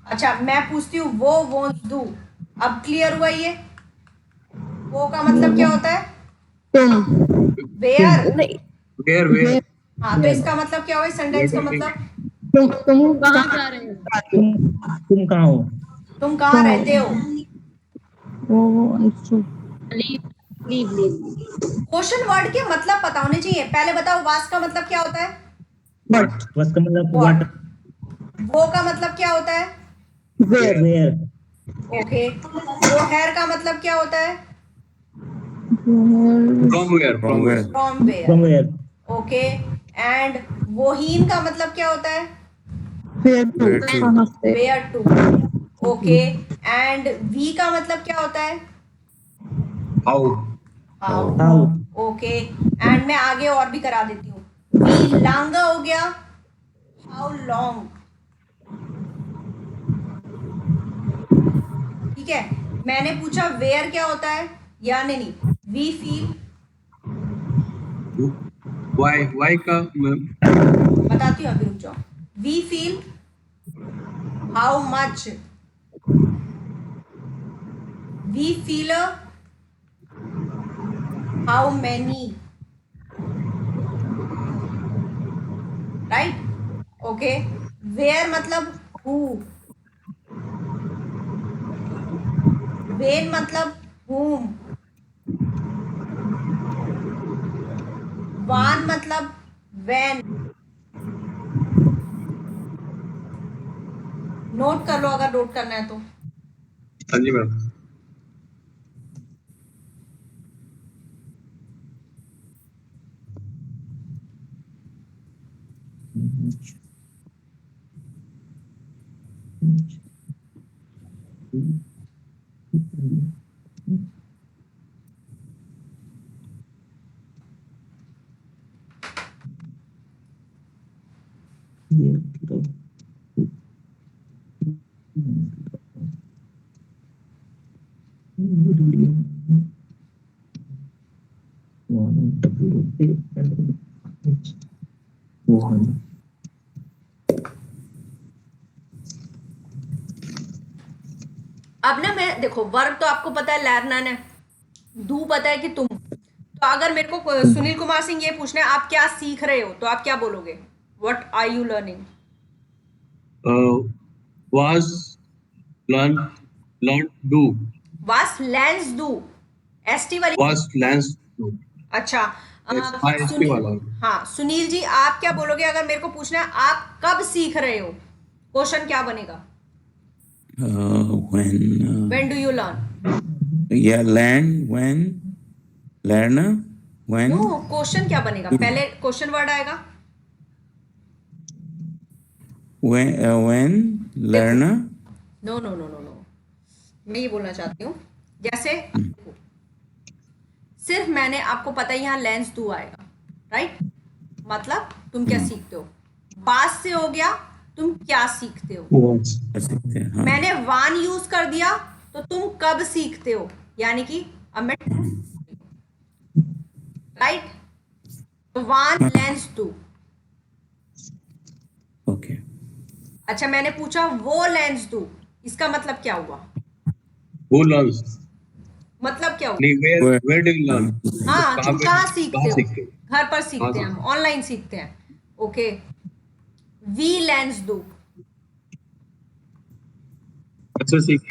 अच्छा, मैं पूछती हूँ वो won't do। अब क्लियर हुआ ये? वो का मतलब क्या होता है? तुम वेयर। नहीं Where? हाँ, तो इसका मतलब क्या हुआ इस सेंटेंस का मतलब? तुम कहाँ जा रहे हो? तुम कहाँ हो? तुम कहाँ रहते हो? वो क्वेश्चन वर्ड के मतलब पता होने चाहिए। पहले बताओ वास का मतलब क्या होता है? बट बस का मतलब What? व्हाट। वो का मतलब क्या होता है? Where where. ओके। वो हेयर का मतलब क्या होता है? From where? From where? From from where. Where. Okay. And वो हीन का मतलब क्या होता है? Where to Where to? कहाँ से? Where to. ओके। एंड वी का मतलब क्या होता है? How? How. How. Okay. And मैं आगे और भी करा देती हूँ। वी लॉन्ग हो गया, हाउ लॉन्ग। ठीक है। मैंने पूछा वेयर क्या होता है, या नहीं? We feel. Why? Why का मैम? बताती हूँ, अभी रुक जाओ। We feel how much. We feel how many. Right. Okay. Where मतलब हु। वेन मतलब whom। वान मतलब when। नोट कर लो अगर नोट करना है तो। हाँ जी मैम। अब ना मैं देखो, वर्ब तो आपको पता है लर्नन है, डू पता है कि तुम। तो अगर मेरे को सुनील कुमार सिंह ये पूछना है आप क्या सीख रहे हो, तो आप क्या बोलोगे? What are you learning? Was learn do was learns do, ST वाली। was learns do अच्छा। IST सुनील, वाला। हाँ सुनील जी आप क्या बोलोगे अगर मेरे को पूछना है आप कब सीख रहे हो? क्वेश्चन क्या बनेगा? When? When do you learn? Yeah, land. When? Learner? When? No, question क्या बनेगा? पहले क्वेश्चन वर्ड आएगा। When? Learner? No no no no no, मैं ये बोलना चाहती हूँ, जैसे देखो, सिर्फ मैंने आपको पता है यहाँ लेंस डू आएगा, राइट? मतलब तुम क्या सीखते हो। बात से हो गया तुम क्या सीखते हो। कर सकते हैं, हाँ। मैंने वान यूज कर दिया तो तुम कब सीखते हो, यानी कि अब मैं, राइट? तो वान लेंस डू। Okay. अच्छा, मैंने पूछा वो लेंस डू, इसका मतलब क्या हुआ? Who learns? मतलब क्या हुआ? नहीं, where do you learn? हाँ, कहाँ तुम पे कहाँ सीखते कहाँ हो? सीखते हो? घर पर सीखते हैं, हम ऑनलाइन सीखते हैं। ओके। वी लेंस डू, अच्छा सीख।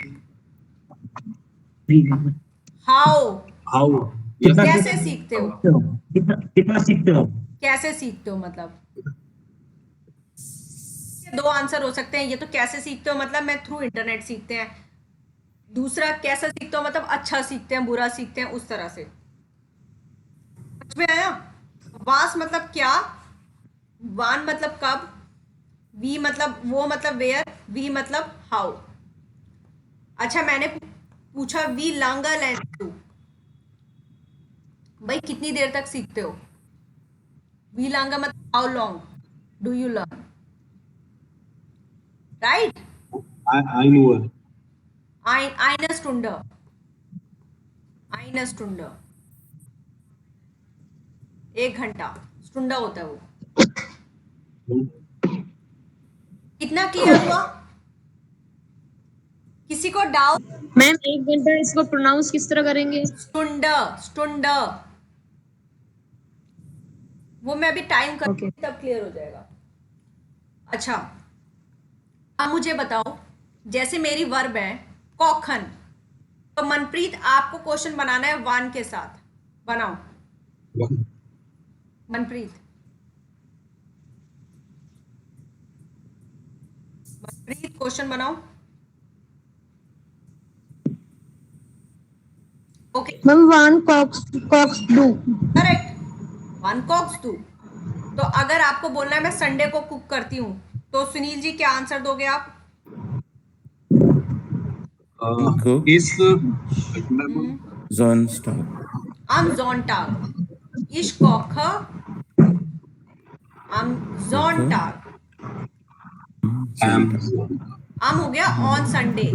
How, How? कितना कैसे सीखते हो? कितना कितना सीखते हो? कैसे सीखते हो मतलब दो आंसर हो सकते हैं। ये तो कैसे सीखते हो मतलब मैं थ्रू इंटरनेट सीखते हैं। दूसरा कैसे सीखते हो मतलब अच्छा सीखते हैं, बुरा सीखते हैं, उस तरह से। समझ में आया? वास मतलब क्या, वान मतलब कब, वी मतलब वो मतलब वेयर, वी मतलब हाउ। अच्छा, मैंने पूछा वी लॉन्गर लेंस डू, भाई कितनी देर तक सीखते हो? Wie lange मतलब how long do you learn? Right? Ein Uhr. Eine Stunde. Eine Stunde. 1 घंटा. स्टुंडा होता है वो. कितना क्लियर हुआ? किसी को डाउट? मैम 1 घंटा इसको प्रोनाउंस किस तरह करेंगे? स्टुंड. वो मैं अभी टाइम करूंगी Okay. तब क्लियर हो जाएगा. अच्छा, अब मुझे बताओ, जैसे मेरी वर्ब है कॉखन, तो मनप्रीत आपको क्वेश्चन बनाना है वन के साथ. बनाओ मनप्रीत. मनप्रीत क्वेश्चन बनाओ. ओके, मैम वन कॉक्स डू. करेक्ट. वन कॉक्स डू. तो अगर आपको बोलना है मैं संडे को कुक करती हूँ, तो सुनील जी क्या आंसर दोगे आप? Cook. Ist Sonntag. Am Sonntag. Ich koche am Sonntag. am हो गया on Sunday.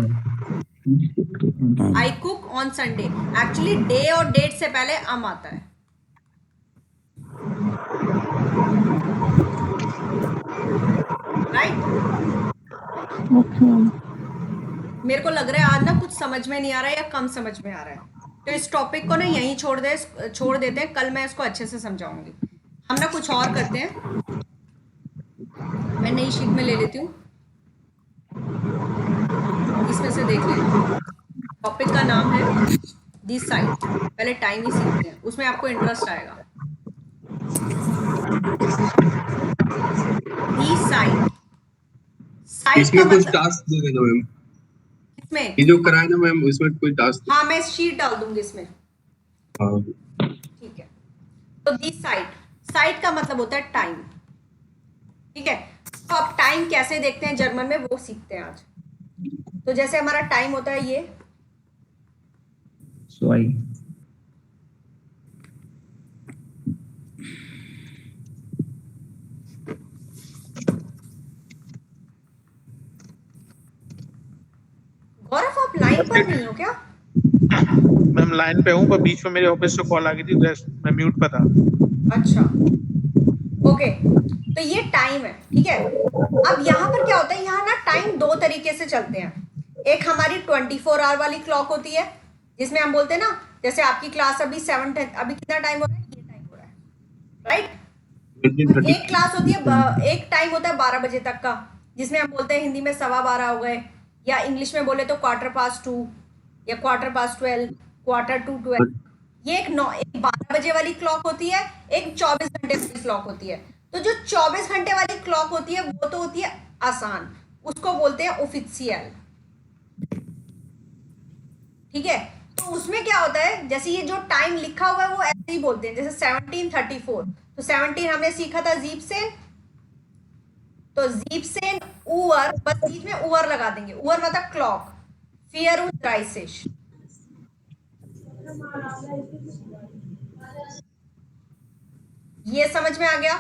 I cook on Sunday. Actually day और डेट से पहले am आता है. राइट? मेरे को लग रहा है आज ना कुछ समझ में नहीं आ रहा है या कम समझ में आ रहा है, तो इस टॉपिक को ना यहीं छोड़ देते हैं. कल मैं इसको अच्छे से समझाऊंगी. हम ना कुछ और करते हैं. मैं नई शीट में ले लेती हूँ, इसमें से देख लेना. टॉपिक का नाम है दिस साइड. पहले टाइम ही सीखते हैं, उसमें आपको इंटरेस्ट आएगा. This side. साइड का इसमें कुछ मतलब टास्क दे देना मैम. इसमें, ये जो कराए ना मैम, इसमें कोई टास्क. हाँ मैं शीट डाल दूंगी इसमें. हाँ. ठीक है. तो दिस साइड. साइड का मतलब होता है टाइम. ठीक है. तो अब टाइम कैसे देखते हैं जर्मन में वो सीखते हैं आज. तो जैसे हमारा टाइम होता है ये, Zwei. गौरव आप लाइन पर नहीं हो क्या? मैम लाइन पे हूँ, पर बीच में मेरे ऑफिस से कॉल आ गई थी, मैं म्यूट पर था. अच्छा, ओके. तो ये टाइम है. ठीक है. अब यहाँ पर क्या होता है, यहाँ ना टाइम दो तरीके से चलते हैं. एक हमारी 24 आवर वाली क्लॉक होती है, जिसमें हम बोलते हैं ना, जैसे आपकी क्लास अभी 7, अभी कितना टाइम हो रहा है, ये टाइम हो रहा है. राइट? एक क्लास होती है, एक टाइम होता है 12 बजे तक का, जिसमें हम बोलते हैं हिंदी में 12:15 हो गए, या इंग्लिश में बोले तो 2:15 या 2:15, 1:45. ये एक 12 बजे वाली क्लॉक होती है, एक 24 घंटे वाली क्लॉक होती है. तो जो 24 घंटे वाली क्लॉक होती है वो तो होती है आसान, उसको बोलते हैं ऑफिशियल. ठीक है. तो उसमें क्या होता है, जैसे ये जो टाइम लिखा हुआ है वो ऐसे ही बोलते हैं, जैसे 17:34. तो 17 हमने सीखा था जीपसेन, तो जीपसेन उवर, बस बीच में उवर लगा देंगे. उवर मतलब क्लॉक. फियर उन ड्राइसेश. ये समझ में आ गया.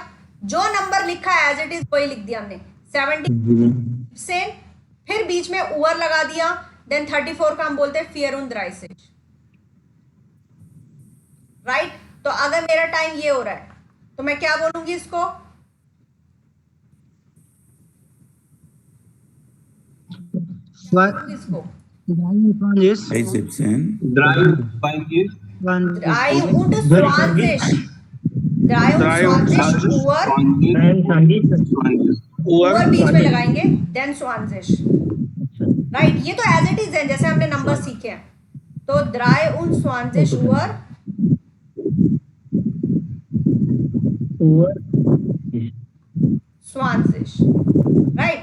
जो नंबर लिखा है एज इट इज वही लिख दिया हमने. 17 से फिर बीच में उवर लगा दिया, देन 34 का हम बोलते हैं फियर उन ड्राइसेज. राइट? तो अगर मेरा टाइम ये हो रहा है तो मैं क्या बोलूंगी इसको? इसको Yes. 17. Drive by is One. Drei und zwanzig. Drei und zwanzig Uhr. Nein, Sandeep. Uhr बीच में लगाएंगे, then zwanzig. राइट? ये तो एज इट इज है, जैसे हमने नंबर सीखे हैं. तो 23 Uhr. Uhr. 20. राइट?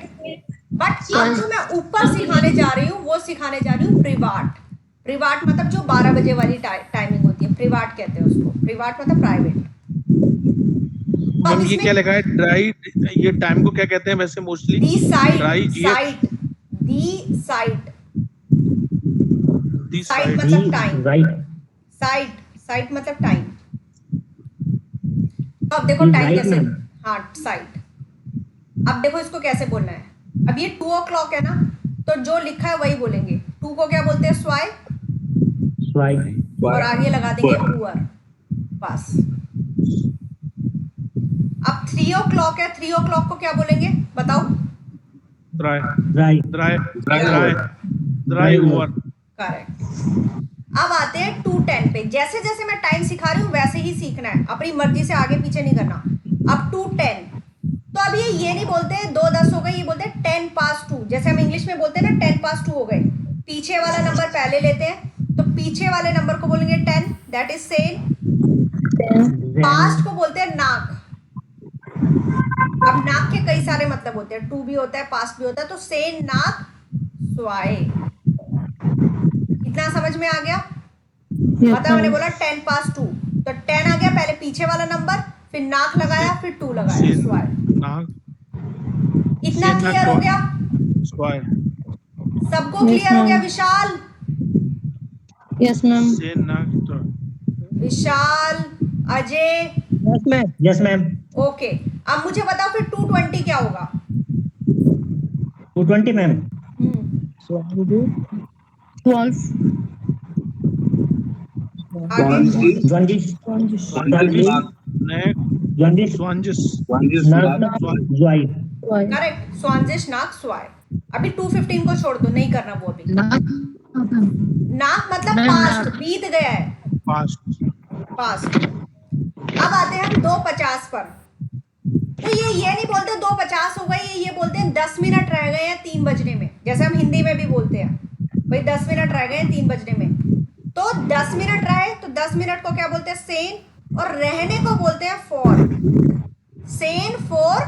बट अब जो मैं ऊपर सिखाने जा रही हूँ वो सिखाने जा रही हूँ प्रिवाट. प्रिवाट मतलब जो 12 बजे वाली टाइमिंग होती है, प्रिवाट कहते हैं उसको. प्रिवाट मतलब प्राइवेट. मैम ये क्या लिखा है ड्राई, ये टाइम को क्या कहते हैं वैसे मोस्टली? दी साइड. ड्राई साइड. दी साइड. दी साइड साइड. मतलब टाइम. Right. साइड. साइड मतलब टाइम. तो अब देखो ये टाइम right कैसे, मैम। हाँ साइड। अब देखो इसको कैसे बोलना है। अब ये 2 o'clock है ना, तो जो लिखा है वही बोलेंगे। 2 को क्या बोलते हैं? स्वाई, स्वाइप और आगे लगा देंगे पुअर, बस। अब 3 o'clock है, 3 o'clock को क्या बोलेंगे बताओ? Dry dry dry Dry dry over. Dry Dry over. Correct. अब आते हैं 2:10 पे। जैसे जैसे मैं टाइम सिखा रही हूँ वैसे ही सीखना है, अपनी मर्जी से आगे पीछे नहीं करना। अब 2:10, तो अब ये नहीं बोलते 2:10 हो गए, ये बोलते हैं 10 past 2। जैसे हम इंग्लिश में बोलते हैं ना 10 past 2 हो गए, पीछे वाला नंबर पहले लेते हैं, तो पीछे वाले नंबर को बोलेंगे 10, दैट इज सेन। पास्ट को बोलते हैं नाक। अब नाक के कई सारे मतलब होते हैं, टू भी होता है, पास्ट भी होता है, तो सेन नाक स्वाए। इतना समझ में आ गया? मतलब मैंने बोला 10 past 2, तो 10 आ गया, पहले पीछे वाला नंबर, फिर नाक लगाया, फिर 2 लगाया, सेन स्वाए। नाक इतना सेन क्लियर हो नाक गया? स्वाई। सबको क्लियर हो गया? विशाल, यस मैम। सेन नाक Vishal, Ajay, yes ma'am. Okay. अब मुझे बताओ फिर 2:20 क्या होगा? 220 मैम। 12 आगे जॉन्डिस नेक जॉन्डिस स्वांजिस स्वाइप करेक्ट, स्वांजिश नाक स्वाय। अभी 2:15 को छोड़ दो, नहीं करना वो अभी। नाक मतलब पास्ट, बीत गया है, पास्ट। पास्ट। अब आते हैं हम 2:50 पर। तो ये नहीं बोलते 2:50 हो गई, ये बोलते हैं 10 मिनट रह गए हैं 3 बजने में। जैसे हम हिंदी में भी बोलते हैं भाई 10 मिनट रह गए हैं 3 बजने में, तो 10 मिनट रहे तो 10 मिनट को क्या बोलते हैं? सेन, और रहने को बोलते हैं फॉर। सेन फॉर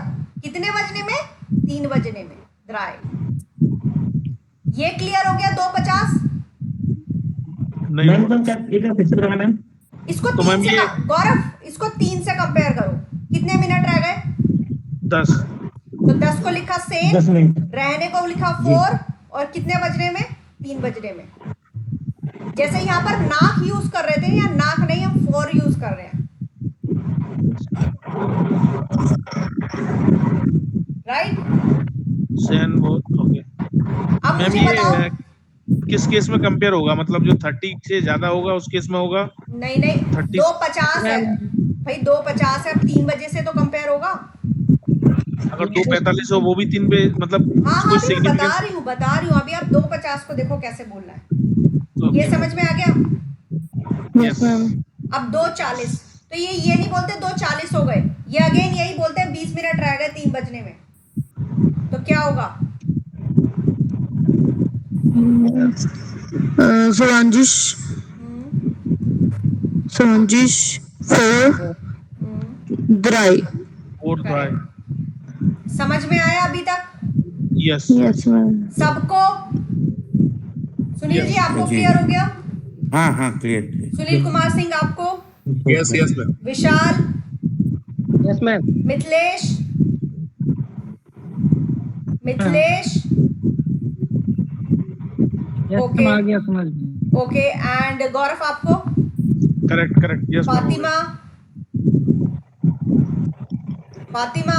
कितने बजने में? 3 बजने में, ड्राई। ये क्लियर हो गया 2:50? नहीं मैम होगा। तुम क्या एक बार फिर से बताना मैम। इसको तो 3 मैम से ये- गौरव, इसको 3 से कंपेयर करो, कितने मिनट रह गए? 10 तो 10 को लिखा सेन, 10 मिनट रहने को लिखा 4, और कितने बजने में? 3 बजने में। जैसे यहाँ पर नाक यूज कर रहे थे, या नाक नहीं, हम 4 यूज कर रहे हैं, राइट? सेन वो ओके। अब मैम मुझे ये बताओ। किस केस में कंपेयर होगा? मतलब जो 30 से ज्यादा होगा उस केस में होगा? नहीं 30 2:50 है भाई, 2:50 है, अब 3 बजे से तो कंपेयर होगा। अगर 2:45 हो वो भी 3 पे, मतलब हाँ कोई अभी मैं सिग्निफिकेंस? बता रही हूँ। अभी आप 2:50 को देखो कैसे बोलना है, ये समझ में आ गया? Yes ma'am. अब 2:40, तो ये नहीं बोलते 2:40 हो गए, ये अगेन यही बोलते हैं 20 मिनट रह गए 3 बजने में, तो क्या होगा? स्वांजिश फोर ड्राई। और ड्राई। समझ में आया अभी तक यस यस मैम। सबको? सुनील जी आपको जी। क्लियर हो गया? हाँ हाँ क्लियर। सुनील कुमार सिंह आपको? Yes, yes, ma'am. Vishal? Yes ma'am. Mithilesh? Mithilesh? Yes Okay. आ गया समझ में। ओके, एंड गौरव आपको? Correct correct yes Fatima? Fatima?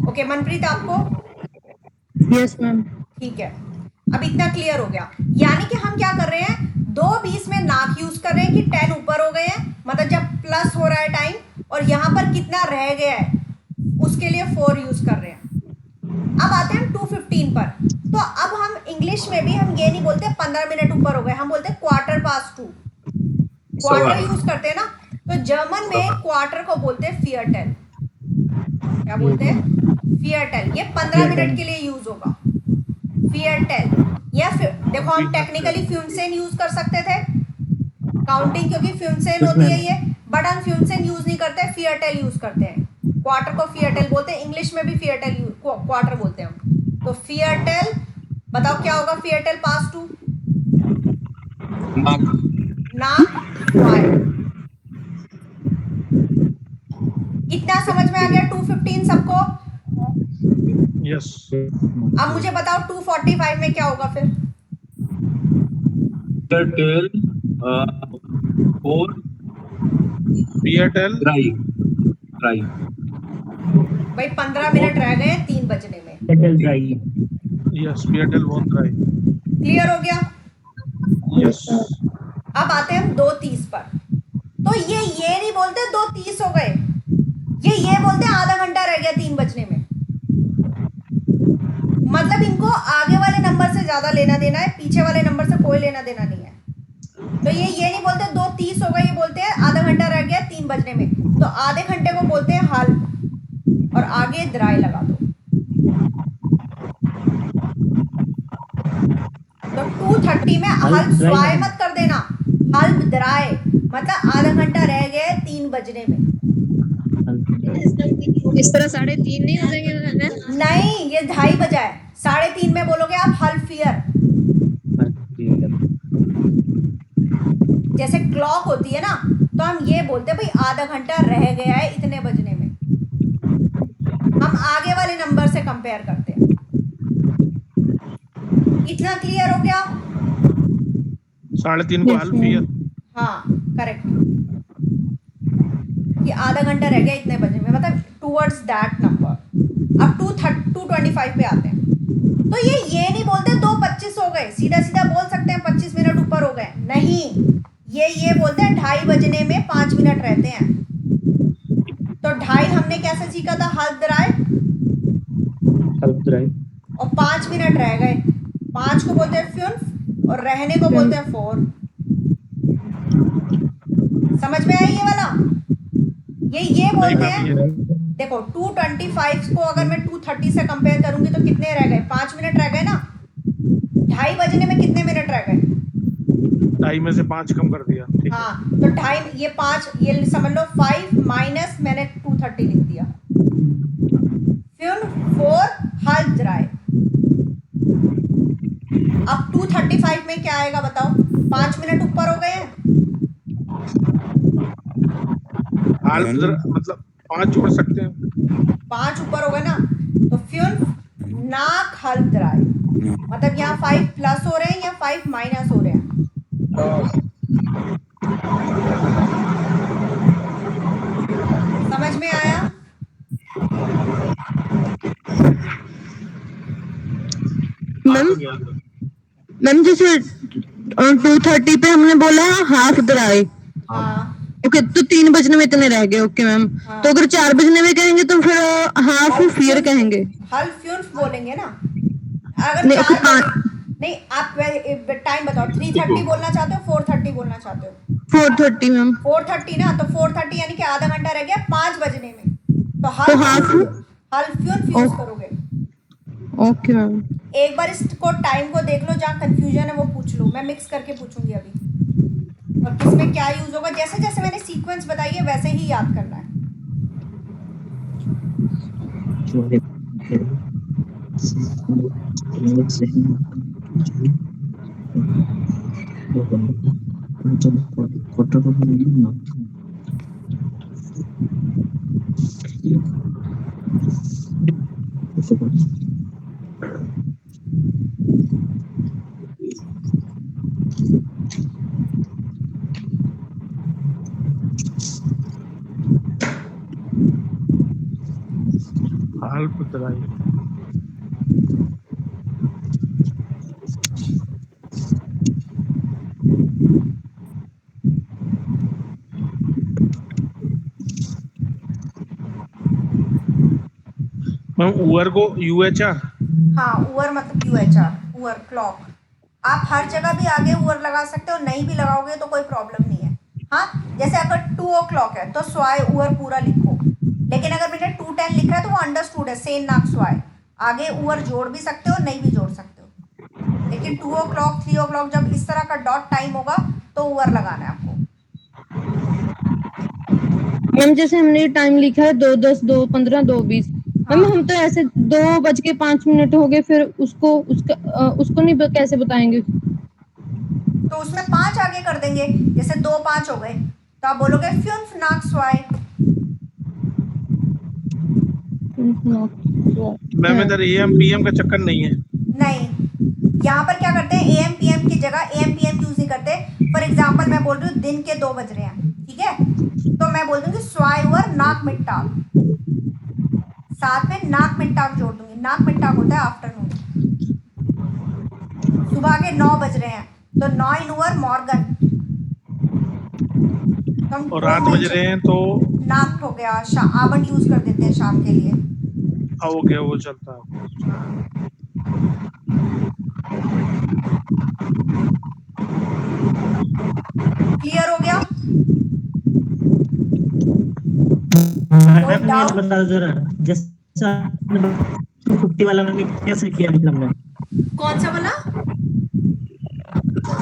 Okay, Manpreet आपको? Yes ma'am. ठीक है, अब इतना क्लियर हो गया। यानी कि हम क्या कर रहे हैं, 2:20 में नाक यूज कर रहे हैं कि 10 ऊपर हो गए हैं, मतलब जब प्लस हो रहा है टाइम, और यहाँ पर कितना रह गया है उसके लिए 4 यूज कर रहे हैं। अब आते हैं 2:15 पर। तो अब हम इंग्लिश में भी हम ये नहीं बोलते 15 मिनट ऊपर हो गए, हम बोलते हैं 2:15। क्वार्टर यूज करते हैं ना, तो जर्मन में क्वार्टर को बोलते हैं फियरटेल। क्या बोलते हैं? फियरटेल। ये 15 मिनट के लिए यूज होगा, फियरटेल। या फिर देखो हम टेक्निकली फ्यूनसेन यूज कर सकते थे काउंटिंग, क्योंकि फ्यूनसेन होती है ये, बट हम फ्यूनसेन यूज नहीं करते, फियरटेल यूज करते हैं। क्वार्टर को फियरटेल बोलते हैं, इंग्लिश में भी फियरटेल क्वार्टर बोलते हैं हम। तो फियरटेल, बताओ क्या होगा फियरटेल पास टू? Knock. नाक वाई। इतना समझ में आ गया 2:15 सबको? यस अब मुझे बताओ 2:45 में क्या होगा फिर? Tail. 4. पियरटेल Dry. try. भाई 15 मिनट रह गए 3 बजने में। Seattle dry. Yes Seattle won't dry. Clear हो गया? यस अब आते हैं हम 2:30 पर। तो ये नहीं बोलते 2:30 हो गए, ये बोलते हैं आधा घंटा रह गया 3 बजने में। मतलब इनको आगे वाले नंबर से ज्यादा लेना देना है, पीछे वाले नंबर से कोई लेना देना नहीं है। तो ये नहीं बोलते 2:30 हो गए, ये बोलते हैं आधा घंटा रह गया 3 बजने में। तो आधे घंटे को बोलते हैं हाल्फ और आगे द्राय लगा दो। तो 2:30 में हाल्फ स्वाय मत कर देना, हाल्फ द्राय, मतलब आधा घंटा रह गया 3 बजने में। इस तरह 3:30 नहीं हो जाएंगे ना? नहीं, ये 2:30 बजा है, 3:30 में बोलोगे आप हाल्फ ईयर। जैसे क्लॉक होती है ना, तो हम ये बोलते हैं भाई आधा घंटा रह गया है इतने बजने में। हम आगे वाले नंबर से कंपेयर करते हैं। इतना क्लियर हो गया? 3:30 को हाल्फ ईयर। हाँ करेक्ट, कि आधा घंटा रह गया इतने बजे में, मतलब टूवर्ड्स दैट नंबर। अब 2:25 पे आते हैं। तो ये नहीं बोलते 2:25 हो गए, सीधा सीधा बोल सकते हैं 25 मिनट ऊपर हो गए, नहीं, ये बोलते हैं 2:30 बजने में 5 मिनट रहते हैं। तो 2:30 हमने कैसे सीखा था? हाल्फ द्राय, और 5 मिनट रह गए, 5 को बोलते हैं फ्यून और रहने को बोलते हैं 4। समझ में आया ये वाला? ये बोलते हैं। देखो 2:25 को अगर मैं 2:30 से कंपेयर करूंगी तो कितने रह गए? 5 मिनट रह गए ना। 2:30 बजने में कितने मिनट रह गए? 2:30 में से 5 कम कर दिया। ठीक है। हाँ, तो 2:30 ये 5, ये समझ लो 5 माइनस मैंने 2:30 लिख दिया, फिर 4 हाल्फ द्राय। अब 2:35 में क्या आएगा बताओ? 5 मिनट ऊपर हो गए हैं। हाल्फ मतलब 5 जोड़ सकते हैं। 5 ऊपर हो गए ना, तो फिर नाक हाल्फ द्राय, मतलब यहाँ 5 प्लस हो रहे हैं या 5 माइनस हो रहे हैं। समझ में आया? मैम जैसे 2:30 पे हमने बोला हाफ द्राय, हाँ ओके, तो 3 बजने में इतने रह गए, ओके मैम। तो अगर 4 बजने में कहेंगे तो फिर हाफ फियर कहेंगे, हाल्फ फ्यून बोलेंगे ना। अगर नहीं, 4 नहीं, आप टाइम बताओ, 3:30 बोलना चाहते हो 4:30 बोलना चाहते हो? 4:30 मैम। 4:30 ना, तो 4:30 यानी कि आधा घंटा रह गया 5 बजने में, तो हाफ हाल्फ फ्यूज करोगे। Okay ma'am. एक बार इसको टाइम को देख लो, जहाँ कंफ्यूजन है वो पूछ लो, मैं मिक्स करके पूछूंगी अभी, और किसमें क्या यूज होगा। जैसे जैसे मैंने सीक्वेंस बताई है वैसे ही याद करना है। हाल्फ द्राय। मैम ऊअर को UHR। हाँ, ऊअर मतलब UHR, ऊअर क्लॉक। आप हर जगह भी आगे ऊअर लगा सकते हो, नहीं भी लगाओगे तो कोई प्रॉब्लम नहीं है। हाँ, जैसे अगर 2 o'clock है तो स्वाय ऊअर पूरा लिखो, लेकिन अगर मैंने 2:10 लिखा है तो वो अंडरस्टूड है, सेन नाक स्वाय। आगे ऊअर जोड़ भी सकते हो, नहीं भी जोड़ सकते हो, लेकिन 2 o'clock 3 o'clock जब इस तरह का डॉट टाइम होगा तो ऊअर लगाना है आपको। मैम जैसे हमने टाइम लिखा है 2:10, 2:15, 2:20, मैम हम तो ऐसे 2:05 हो गए, फिर उसको नहीं कैसे बताएंगे? तो उसमें 5 आगे कर देंगे, जैसे 2:05 हो गए तो आप बोलोगे फ्यून नाक स्वाय। मैम इधर AM PM का चक्कर नहीं है। नहीं, यहाँ पर क्या करते हैं, AM PM की जगह AM PM यूज नहीं करते। फॉर एग्जाम्पल मैं बोल रही हूँ दिन के 2 बज रहे हैं, ठीक है, तो मैं बोल दूंगी स्वाइवर नाक मिट्टाग, साथ में नाक मिट्टाग जोड़ दूंगी। नाक मिट्टाग होता है आफ्टरनून, सुबह के 9 बज रहे हैं तो 9 उवर मॉर्गन, और रात बज रहे हैं तो नाक हो गया, आबंड यूज कर देते हैं शाम के लिए। हो गया, वो चलता है। क्लियर हो गया? Ma'am doubt? यार बता दो जरा, जैसा 250 वाला मैंने कैसे किया, मतलब मैं कौन सा वाला?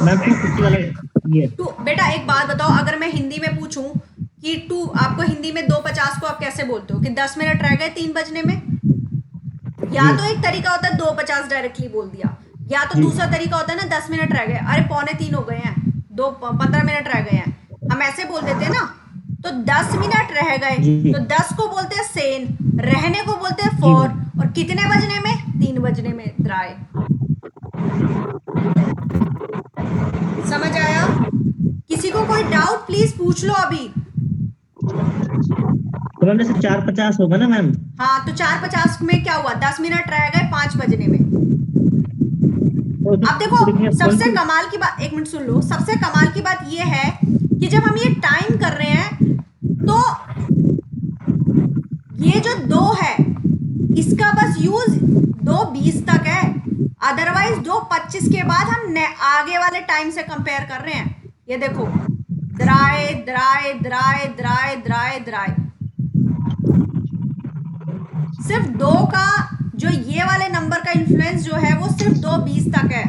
मैम 250 वाला ये टू बेटा एक बात बताओ, अगर मैं हिंदी में पूछूं कि टू, आपको हिंदी में 2:50 को आप कैसे बोलते हो कि 10 मिनट रह गए 3 बजने में? या तो एक तरीका होता है 2:50 डायरेक्टली बोल दिया, या तो दूसरा तरीका होता है ना 10 मिनट रह गए, अरे 2:45 हो गए हैं, 15 मिनट रह गए हैं, हम ऐसे बोल देते हैं ना। तो 10 मिनट रह गए जी। तो 10 को बोलते हैं सेन, रहने को बोलते हैं फोर, और कितने बजने में? 3 बजने में द्राय। समझ आया? किसी को कोई डाउट प्लीज पूछ लो अभी। तो मैम जैसे 4:50 होगा ना मैम, हाँ तो 4:50 में क्या हुआ? 10 मिनट रह गए 5 बजने में। तो अब देखो सबसे कमाल की बात, एक मिनट सुन लो, सबसे कमाल की बात ये है कि जब हम ये टाइम कर रहे हैं तो ये जो 2 है इसका बस यूज 2:20 तक है, अदरवाइज 2:25 के बाद हम आगे वाले टाइम से कंपेयर कर रहे हैं। ये देखो द्राय द्राय द्राय द्राय द्राय द्राय, सिर्फ 2 का जो ये वाले नंबर का इन्फ्लुएंस जो है वो सिर्फ 2:20 तक है,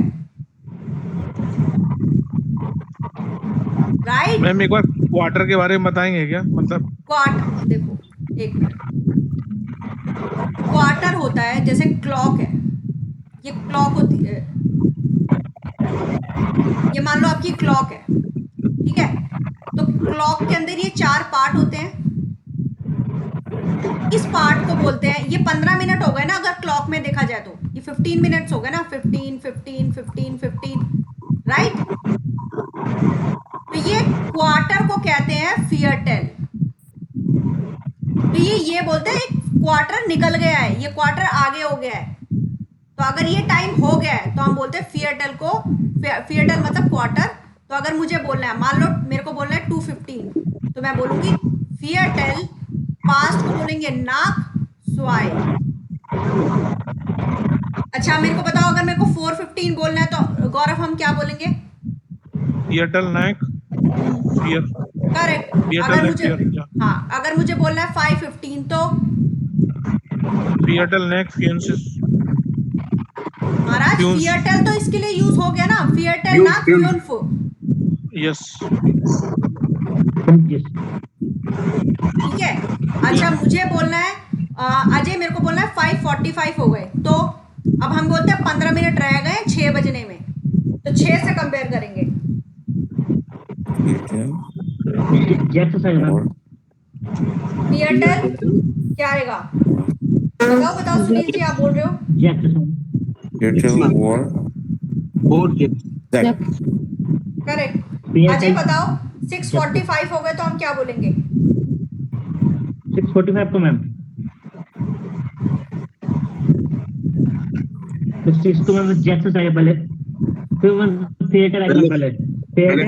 राइट? मैम एक बार क्वार्टर के बारे में बताएंगे क्या, मतलब? क्वार्टर देखो, एक मिनट, क्वार्टर होता है जैसे क्लॉक है, ये क्लॉक होती है, ये मान लो आपकी क्लॉक है, ठीक है? तो क्लॉक के अंदर ये 4 पार्ट होते हैं, इस पार्ट को बोलते हैं, ये 15 मिनट हो गए ना अगर क्लॉक में देखा जाए तो, ये 15 मिनट्स हो गए ना, 15 15 15 15, राइट? तो ये क्वार्टर को कहते हैं फियरटेल। तो ये बोलते हैं क्वार्टर निकल गया है, ये क्वार्टर आगे हो गया है, तो अगर ये टाइम हो गया है तो हम बोलते हैं फियरटेल को, फियरटेल मतलब क्वार्टर। तो अगर मुझे बोलना है, मान लो मेरे को बोलना है 2:15, तो मैं बोलूंगी फियरटेल, पास्ट को बोलेंगे नाक स्वाई। अच्छा मेरे को बताओ, अगर मेरे को 4:15 बोलना है तो गौरव हम क्या बोलेंगे? फियरटेल नाक फियर, करेक्ट। फियरटेल अगर नाक मुझे, फियर, हाँ अगर मुझे बोलना है 5:15 तो फियरटेल नाक फियंसिस। महाराज फ्यून्स। फियरटेल तो इसके लिए यूज हो गया ना, फियरटेल फ्यून- नाक फ्यून। फ्यूनफो, यस, ठीक है? अच्छा मुझे बोलना है अजय, मेरे को बोलना है 5:45 हो गए, तो अब हम बोलते हैं 15 मिनट रह गए 6 बजने में, तो 6 से कंपेयर करेंगे। एक्सरसाइज मैम, फियरटेल क्या आएगा? बताओ बताओ सुनील जी, आप बोल रहे हो? Airtel War 4 Zach. Correct. Ajay बताओ 6:45 हो गए तो हम क्या बोलेंगे? 6:45 को मैम, 6 को मैम जैक्सेस आएगा पहले, फिर मैम थिएटर आएगा पहले, पहले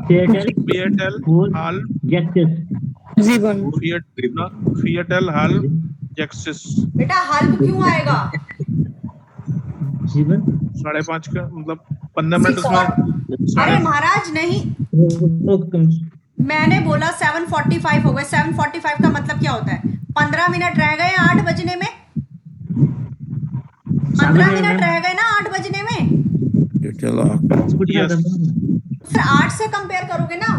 थिएटर फियरटेल फोर हाल जैक्सेस, जीवन फियरटेल हाल जैक्सिस, बेटा हल्प क्यों आएगा? जीवन 5:30 का मतलब 15 मिनट उसमें। अरे महाराज नहीं, मैंने बोला 7:45 हो गए, 7:45 का मतलब क्या होता है? 15 मिनट रह गए 8 बजने में, 15 मिनट रह गए ना 8 बजने में, Airtel फिर 8 से कंपेयर करोगे ना।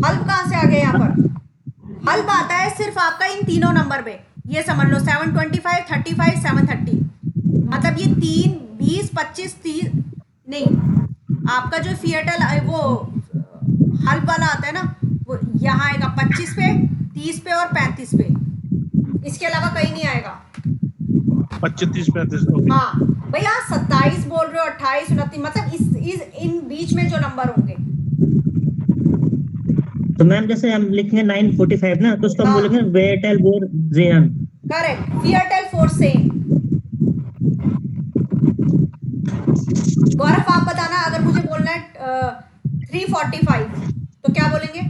हल्प कहाँ से आ गया यहाँ पर? हल्प आता है सिर्फ आपका इन तीनों नंबर पे, ये समझ लो 7:25, 35, 7:30, मतलब ये 3, 20, 25, 30 नहीं, आपका जो फियरटेल वो हल्प वाला आता है ना, वो यहाँ आएगा 25 पे, 30 पे और 35 पे, इसके अलावा कहीं नहीं आएगा। 25, 30, 35। ओके, हाँ भैया 27 बोल रहे हो, 28, 29, मतलब इस इन बीच में जो नंबर होंगे। तो मैम जैसे हम लिखेंगे 9:45 ना, तो उसको हम हाँ। बोलेंगे वेटेल बोर जेन। करेक्ट, फियरटेल फोर सेन। गौरव आप बताना, अगर मुझे बोलना है 3:45 तो क्या बोलेंगे?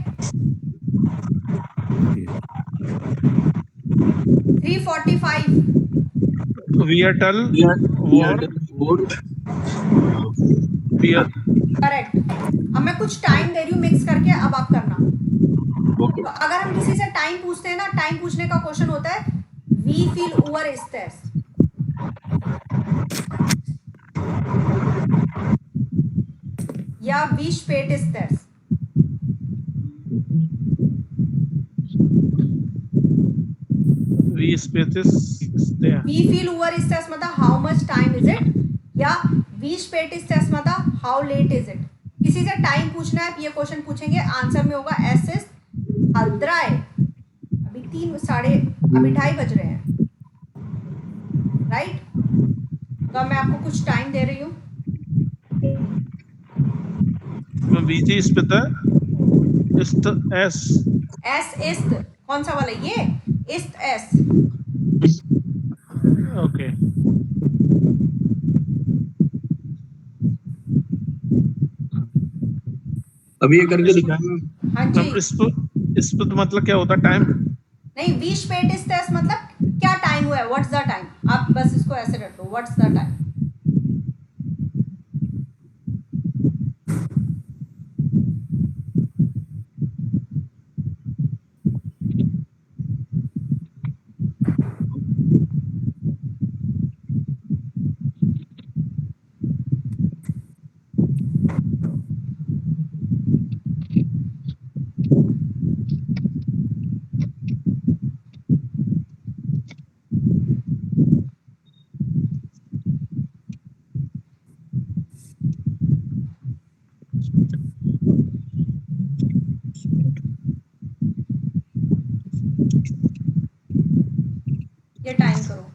3:45। वियटल वॉर करेक्ट। अब मैं कुछ टाइम दे रही हूँ मिक्स करके, अब आप करना। ओके तो अगर हम किसी से टाइम पूछते हैं ना, टाइम पूछने का क्वेश्चन होता है वी फील ओवर स्ट्रेस, या वी स्पेट स्ट्रेस। वी स्पेसिस वी फील ओवर स्ट्रेस मतलब how much time is it, या वी स्पेट स्ट्रेस मतलब हाउ लेट इज इट। किसी से टाइम पूछना है, ये क्वेश्चन पूछेंगे, आंसर में होगा एस एस हल्द्राय। अभी 2:30 बज रहे हैं, राइट। तो अब मैं आपको कुछ टाइम दे रही हूँ। वीजी स्पित इस्त एस एस इस्त कौन सा वाला, ये इस्त एस। ओके। अभी ये करके दिखाना। हाँ जी। मैम स्पित मतलब क्या होता है? टाइम? नहीं, वी स्पेट स्ट्रेस मतलब क्या टाइम हुआ है, व्हाट्स द टाइम। आप बस इसको ऐसे रख लो, व्हाट्स द टाइम। ये टाइम करो।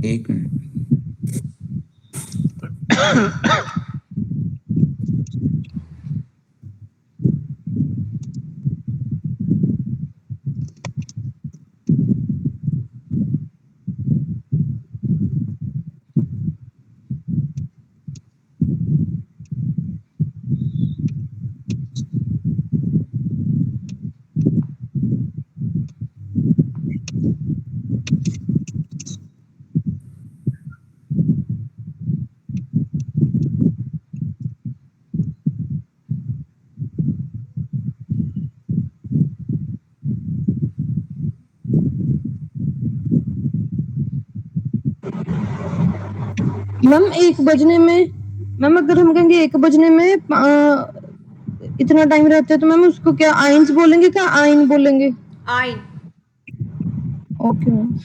एक मिनट। मैम 1 बजने में, मैम अगर हम कहेंगे 1 बजने में इतना टाइम रहता है तो मैम उसको क्या आइंस बोलेंगे क्या आइन बोलेंगे? आइन। Okay ma'am.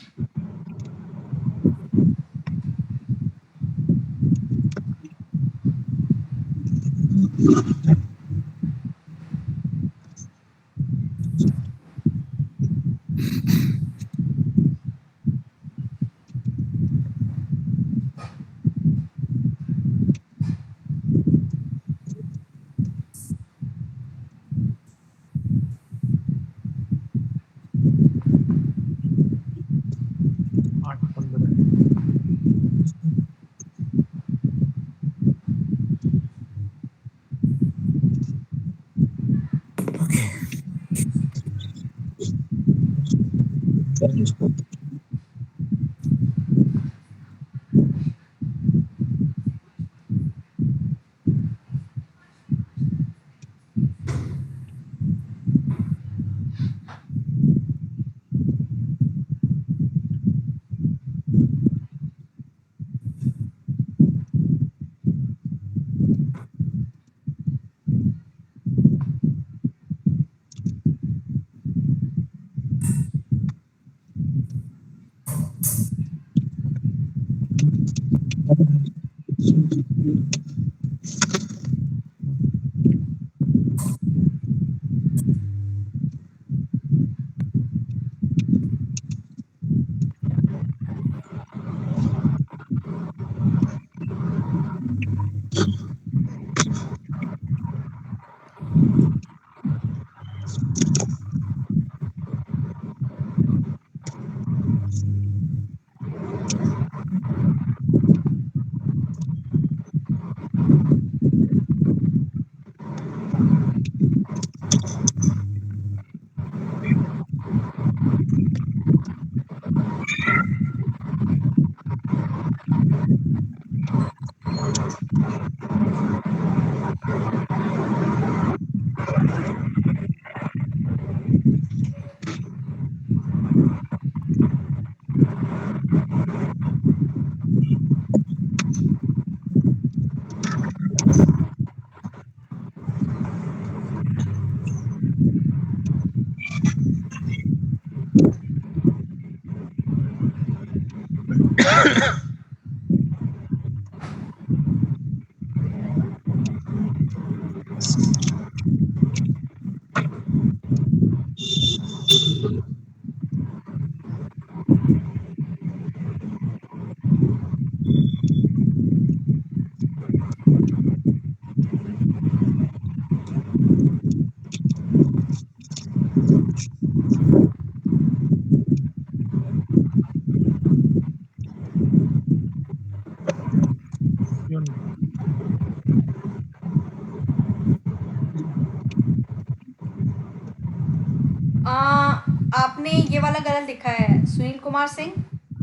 आपने ये वाला गलत लिखा है सुनील कुमार सिंह,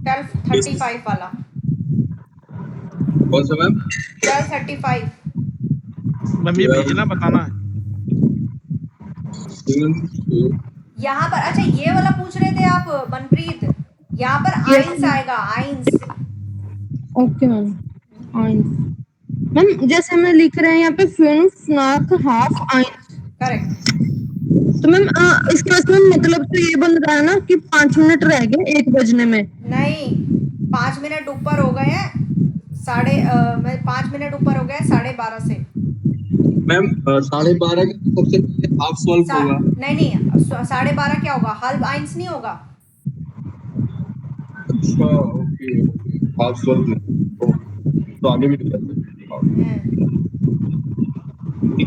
12:35 वाला। कौन सा मैम? 12:35। मैम ये भेजना बताना है। यहाँ पर अच्छा ये वाला पूछ रहे थे आप मनप्रीत, यहाँ पर Yes, आइंस ma'am. आएगा, ions. Okay ma'am. Ions ma'am जैसे हमें लिख रहे हैं यहाँ पे fünf nach half eins, correct. तो मैम इसका मतलब तो ये बन रहा है ना कि 5 मिनट रह गए 1 बजने में। नहीं, 5 मिनट ऊपर हो गए हैं, 5 मिनट ऊपर हो गए 12:30 से। मैम 12:30 का सबसे पहले हाफ सॉल्व होगा। नहीं 12:30 क्या होगा? हल्फ आइंस नहीं होगा। अच्छा ओके। हाफ सॉल्व में तो आगे भी नहीं जाते।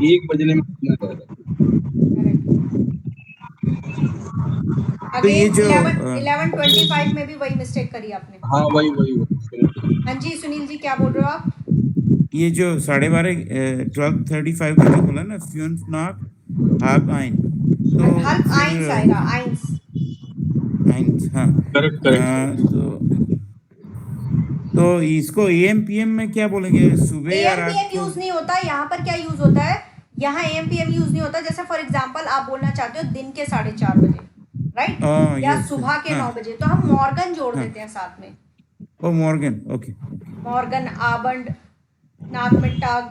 एक बजने में कितना जाएगा? तो ये अगेन जो 11:25 में भी वही मिस्टेक करी आपने। हाँ वही हाँ जी सुनील जी क्या बोल रहे हो आप? ये जो 12:30 12:35 का जो बोला ना, फ्यून नाक हाफ आइन, तो हल्क फिर आइंस आएगा, आइंस। आइन्स, हाँ। करेक्ट। तो इसको एएम पीएम में क्या बोलेंगे, सुबह या रात एएमपीएम को? यूज नहीं होता। यहाँ पर क्या यूज होता है, यहाँ एएमपीएम यूज नहीं होता। जैसे फॉर एग्जांपल आप बोलना चाहते हो दिन के 4:30 बजे, राइट, या यस, सुबह के हाँ 9 बजे, तो हम मॉर्गन जोड़ हाँ। देते हैं साथ में। ओ मॉर्गन, ओके। मॉर्गन, आबंड, नाकमिट्टाग।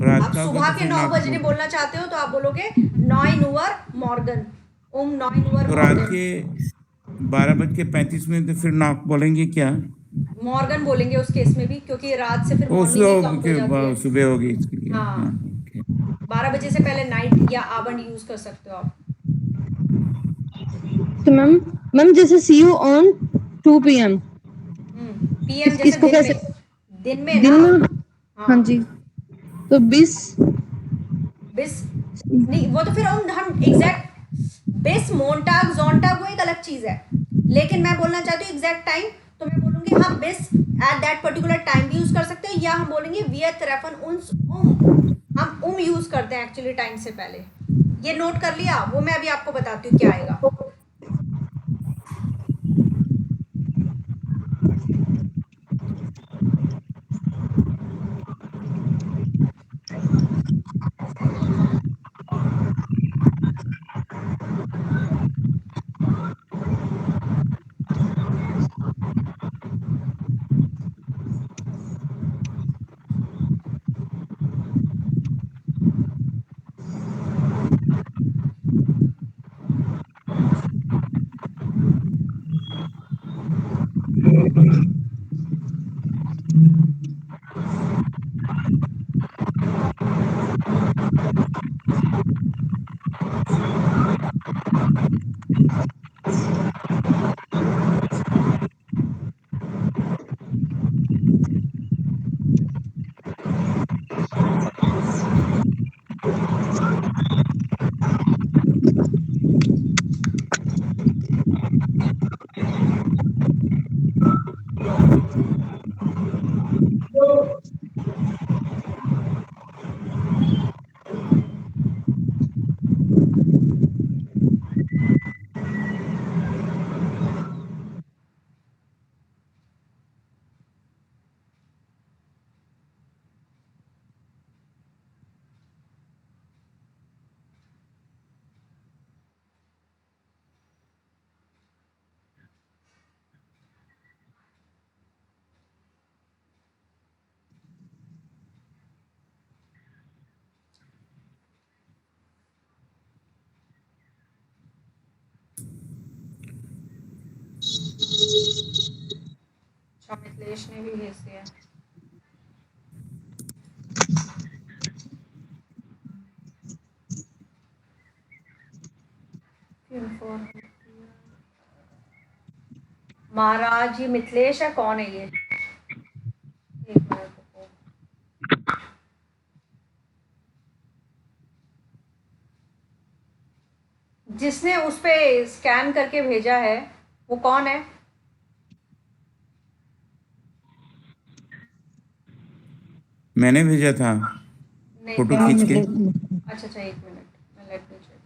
रात आप का होगा सुबह तो के फिर 9 नाक बजे बोल। बोलना चाहते हो तो आप बोलोगे 9 मॉर्गन, 9 तो रात मॉर्गन। के 12:35 तो फिर नाक बोलेंगे क्या? मॉर्गन बोलेंगे उस केस में भी, क्योंकि रात से फिर ओ मॉर्निंग ही काउंट हो जाती है। सुबह होगी इसके लिए, हाँ, हाँ, ओके। 12 बजे से पहले नाइट या आबंड यूज कर सकते हो आप। तो मैम जैसे सी यू ऑन 2 PM, पीएम जैसे इसको कैसे दिन में दिन ना। में? हाँ हाँ, जी, तो 20 बिस नहीं, वो तो फिर हम एग्जैक्ट बिस मोन्टाग जोन्टाग वो एक अलग चीज है, लेकिन मैं बोलना चाहती हूँ एग्जैक्ट टाइम, तो मैं बोलूंगी हाँ बिस एट दैट पर्टिकुलर टाइम भी यूज कर सकते हो, या हम बोलेंगे वियत रेफन उन्स हम यूज करते हैं एक्चुअली टाइम से पहले। ये नोट कर लिया, वो मैं अभी आपको बताती हूँ क्या आएगा। मिथिलेश ने भी भेज दिया। महाराज, ये मिथिलेश है, कौन है ये? एक मिनट रुको। जिसने उस पे स्कैन करके भेजा है वो कौन है? मैंने भेजा था नहीं, फोटो खींच के। अच्छा एक minute, let me check.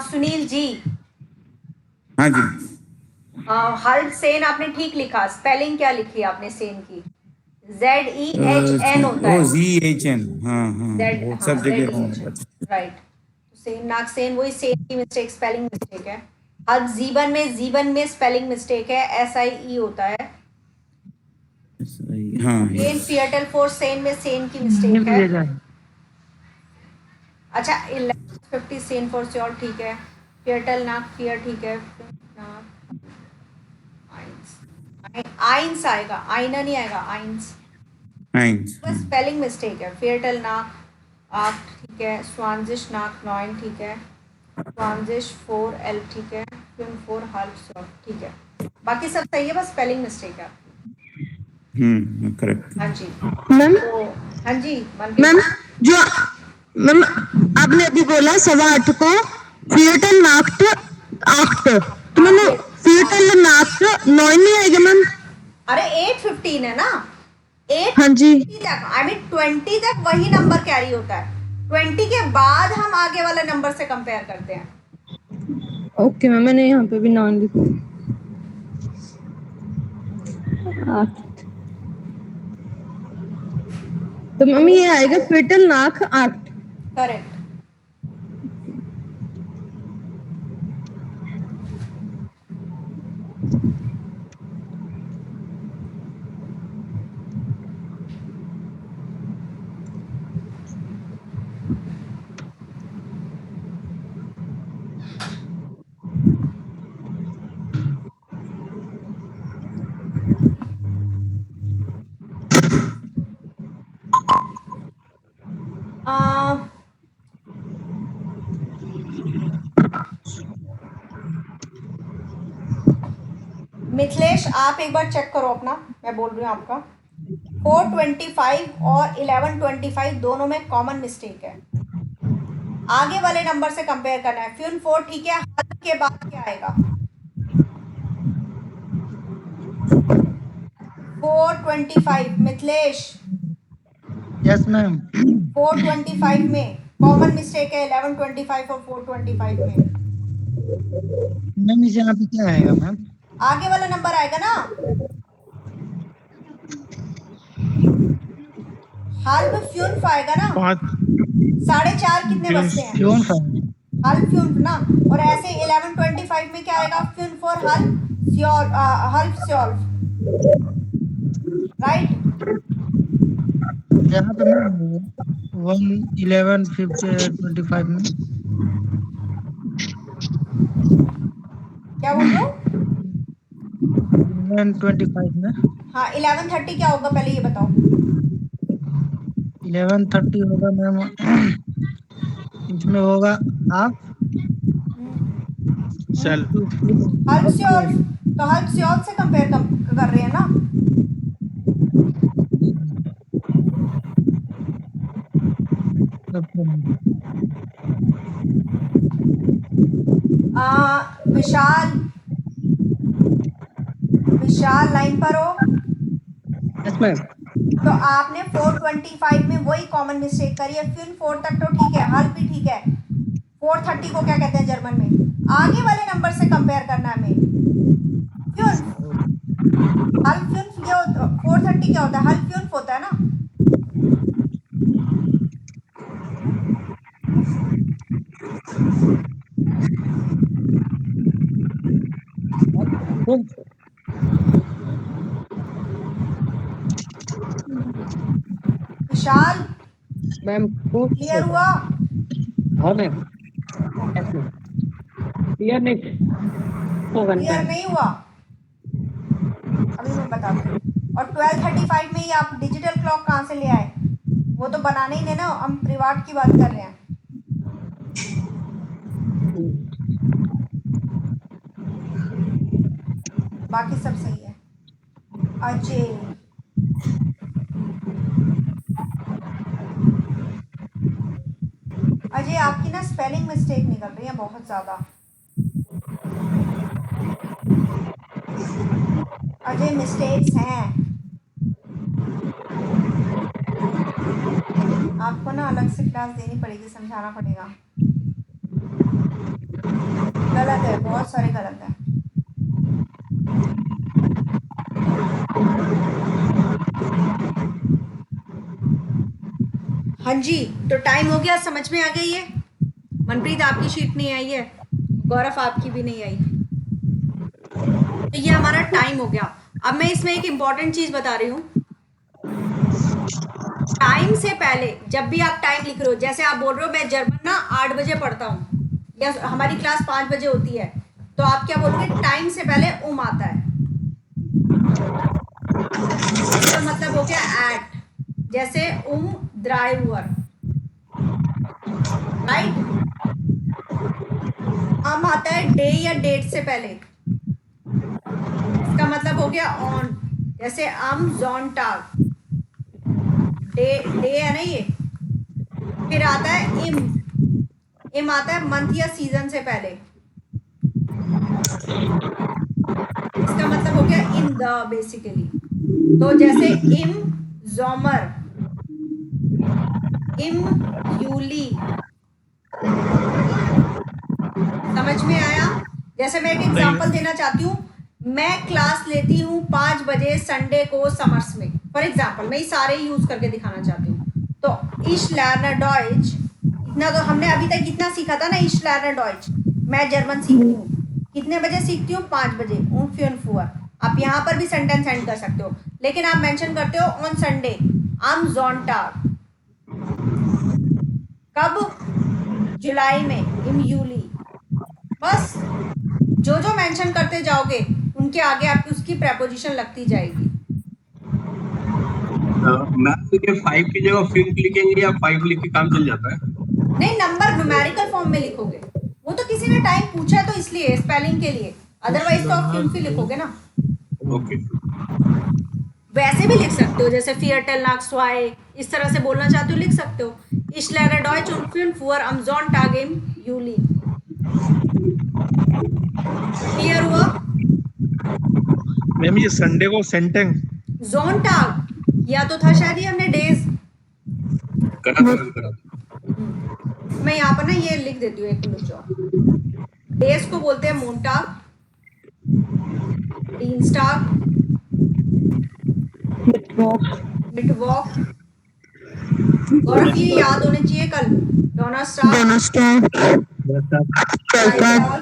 Sunil ji, हाँ जी। हल्क सेन आपने ठीक लिखा, स्पेलिंग क्या लिखी आपने सेन की? ZEHN होता है। ZHN, हाँ हाँ, वो सब जगह राइट। सेन नाक सेन, वही सेन की मिस्टेक, स्पेलिंग मिस्टेक है। हल्क जीवन में स्पेलिंग मिस्टेक है, SIE होता है। हाँ। सेन फियटल फोर सेन में सेन की मिस्टेक है। अच्छा 11:50 सेन फॉर श्योर ठीक है। फियटल नाक फियर ठीक है। आइंस आएगा, आइना नहीं आएगा, आइंस। बस स्पेलिंग मिस्टेक है। फियटल नाक आक ठीक है, स्वानजिश नाक नॉइन ठीक है। ट्रांजिश 4L ठीक है, फ्यून 4 हाल्फ ठीक है, बाकी सब सही है, बस स्पेलिंग मिस्टेक है। करेक्ट। हाँ जी मैम तो हाँ जी मनप्रीत। मैम जो मैम आपने अभी बोला 8:15 को थिएटर नाक्ट आक्ट, तो मैंने थिएटर नाक्ट 9 नहीं आएगा मैम? अरे 8:15 है ना, 8 हाँ जी तक आई मीन 20 तक वही नंबर कैरी होता है, 20 के बाद हम आगे वाले नंबर से कंपेयर करते हैं। ओके मैम, मैंने यहाँ पे भी 9 लिखा। 8 तो मम्मी ये आएगा फेटल नाक आक्ट। करेक्ट। मिथिलेश आप एक बार चेक करो अपना, मैं बोल रही हूँ आपका 425 और 1125 दोनों में कॉमन मिस्टेक है, आगे वाले नंबर से कंपेयर करना है। फ्यून 4 ठीक है, हल के बाद क्या आएगा? 425 मिथिलेश। Yes ma'am. 425 में कॉमन मिस्टेक है 1125 और 425 में। मैम इस यहाँ पे क्या आएगा मैम? आगे वाला नंबर आएगा ना, हाल में फ्यून आएगा ना, 4.5 कितने बजते हैं? क्यों फाइव? हल फ्यून ना, और ऐसे 1125 में क्या आएगा? फ्यून 4 हल स्योल हल स्योल्व, राइट? यहाँ पे मैम 1 11 25 में क्या बोल रहे हो? 11 25 में हाँ 11:30 क्या होगा पहले ये बताओ? 11:30 होगा मैम, इसमें होगा हाफ सेल हल स्योल्व, तो हल स्योल्व से कंपेयर कर रहे हैं ना। विशाल, विशाल लाइन पर हो? Yes ma'am. तो आपने 425 में वही कॉमन मिस्टेक करी है, फिर 4 तक तो ठीक है, हल भी ठीक है, 430 को क्या कहते हैं जर्मन में? आगे वाले नंबर से कंपेयर करना है हमें। फ्यून हल फ्यून क्या होता है? 430 क्या होता है? हल फ्यून होता है ना। विशाल मैम क्लियर हुआ? हाँ मैम। क्लियर नहीं होगा क्लियर नहीं हुआ? अभी मैं बताती हूँ। और 12:35 में ही आप डिजिटल क्लॉक कहाँ से ले आए? वो तो बनाने ही नहीं ना, हम प्रिवाट की बात कर रहे हैं। बाकी सब सही है। अजय, अजय आपकी ना स्पेलिंग मिस्टेक निकल रही है बहुत ज्यादा। अजय मिस्टेक्स हैं, आपको ना अलग से क्लास देनी पड़ेगी, समझाना पड़ेगा। गलत है, बहुत सारे गलत है। हाँ जी, तो टाइम हो गया, समझ में आ गई है? मनप्रीत आपकी शीट नहीं आई है, गौरव आपकी भी नहीं आई, तो ये हमारा टाइम हो गया। अब मैं इसमें एक इम्पॉर्टेंट चीज बता रही हूँ, टाइम से पहले जब भी आप टाइम लिख रहे हो, जैसे आप बोल रहे हो मैं जर्मन ना 8 बजे पढ़ता हूँ या हमारी क्लास 5 बजे होती है, तो आप क्या बोलोगे? टाइम से पहले आता है, इसका मतलब हो गया एट, जैसे ड्राइवर, राइट? आम आता है डे या डेट से पहले, इसका मतलब हो गया ऑन। जैसे आम ज़ोनटाग, डे डे है ना ये। फिर आता है इम, इम आता है मंथ या सीजन से पहले, इसका मतलब हो गया इन द बेसिकली। तो जैसे इम जोमर, इम यूली, समझ में आया? जैसे मैं एक एग्जांपल देना चाहती हूँ, मैं क्लास लेती हूँ 5 बजे संडे को समर्स में, फॉर एग्जांपल मैं ये सारे यूज करके दिखाना चाहती हूँ। तो इश लर्नर डॉइच, इतना तो हमने अभी तक इतना सीखा था ना, इश लर्नर डॉइच, मैं जर्मन सीखती हूँ। कितने बजे सीखती हूँ? 5 बजे। फुअर। आप यहाँ पर भी सेंटेंस एंड कर सकते हो, लेकिन आप मेंशन करते हो ऑन संडे, आम ज़ोनटाग। कब? जुलाई में, इन यूली। बस जो जो मेंशन करते जाओगे उनके आगे आपकी उसकी प्रेपोजिशन लगती जाएगी। मैम ये 5 की जगह 5 लिखेंगे या 5 लिख के काम चल जाता है? नहीं, नंबर न्यूमेरिकल फॉर्म में लिखोगे। वो तो किसी ने टाइम पूछा तो इसलिए, स्पेलिंग के लिए, अदरवाइज तो आप क्यों लिखोगे ना। ओके। वैसे भी लिख सकते हो, जैसे फियरटेल नाक्सवाई, इस तरह से बोलना चाहते हो लिख सकते हो। Ich lerne Deutsch und 5 Uhr am Sonntag im Juli। Clear हुआ? मैम ये संडे को सेंटेंग Sonntag या तो था शायद ही हमने डेज। करा। मैं यहाँ पर ना ये लिख देती हूँ, एक मिनट जो डेज को बोलते हैं मोंटाग, डीनस्टाग, मिटवॉक, और ये याद होने चाहिए कल, डोनास्टाग, फ्राइडॉल,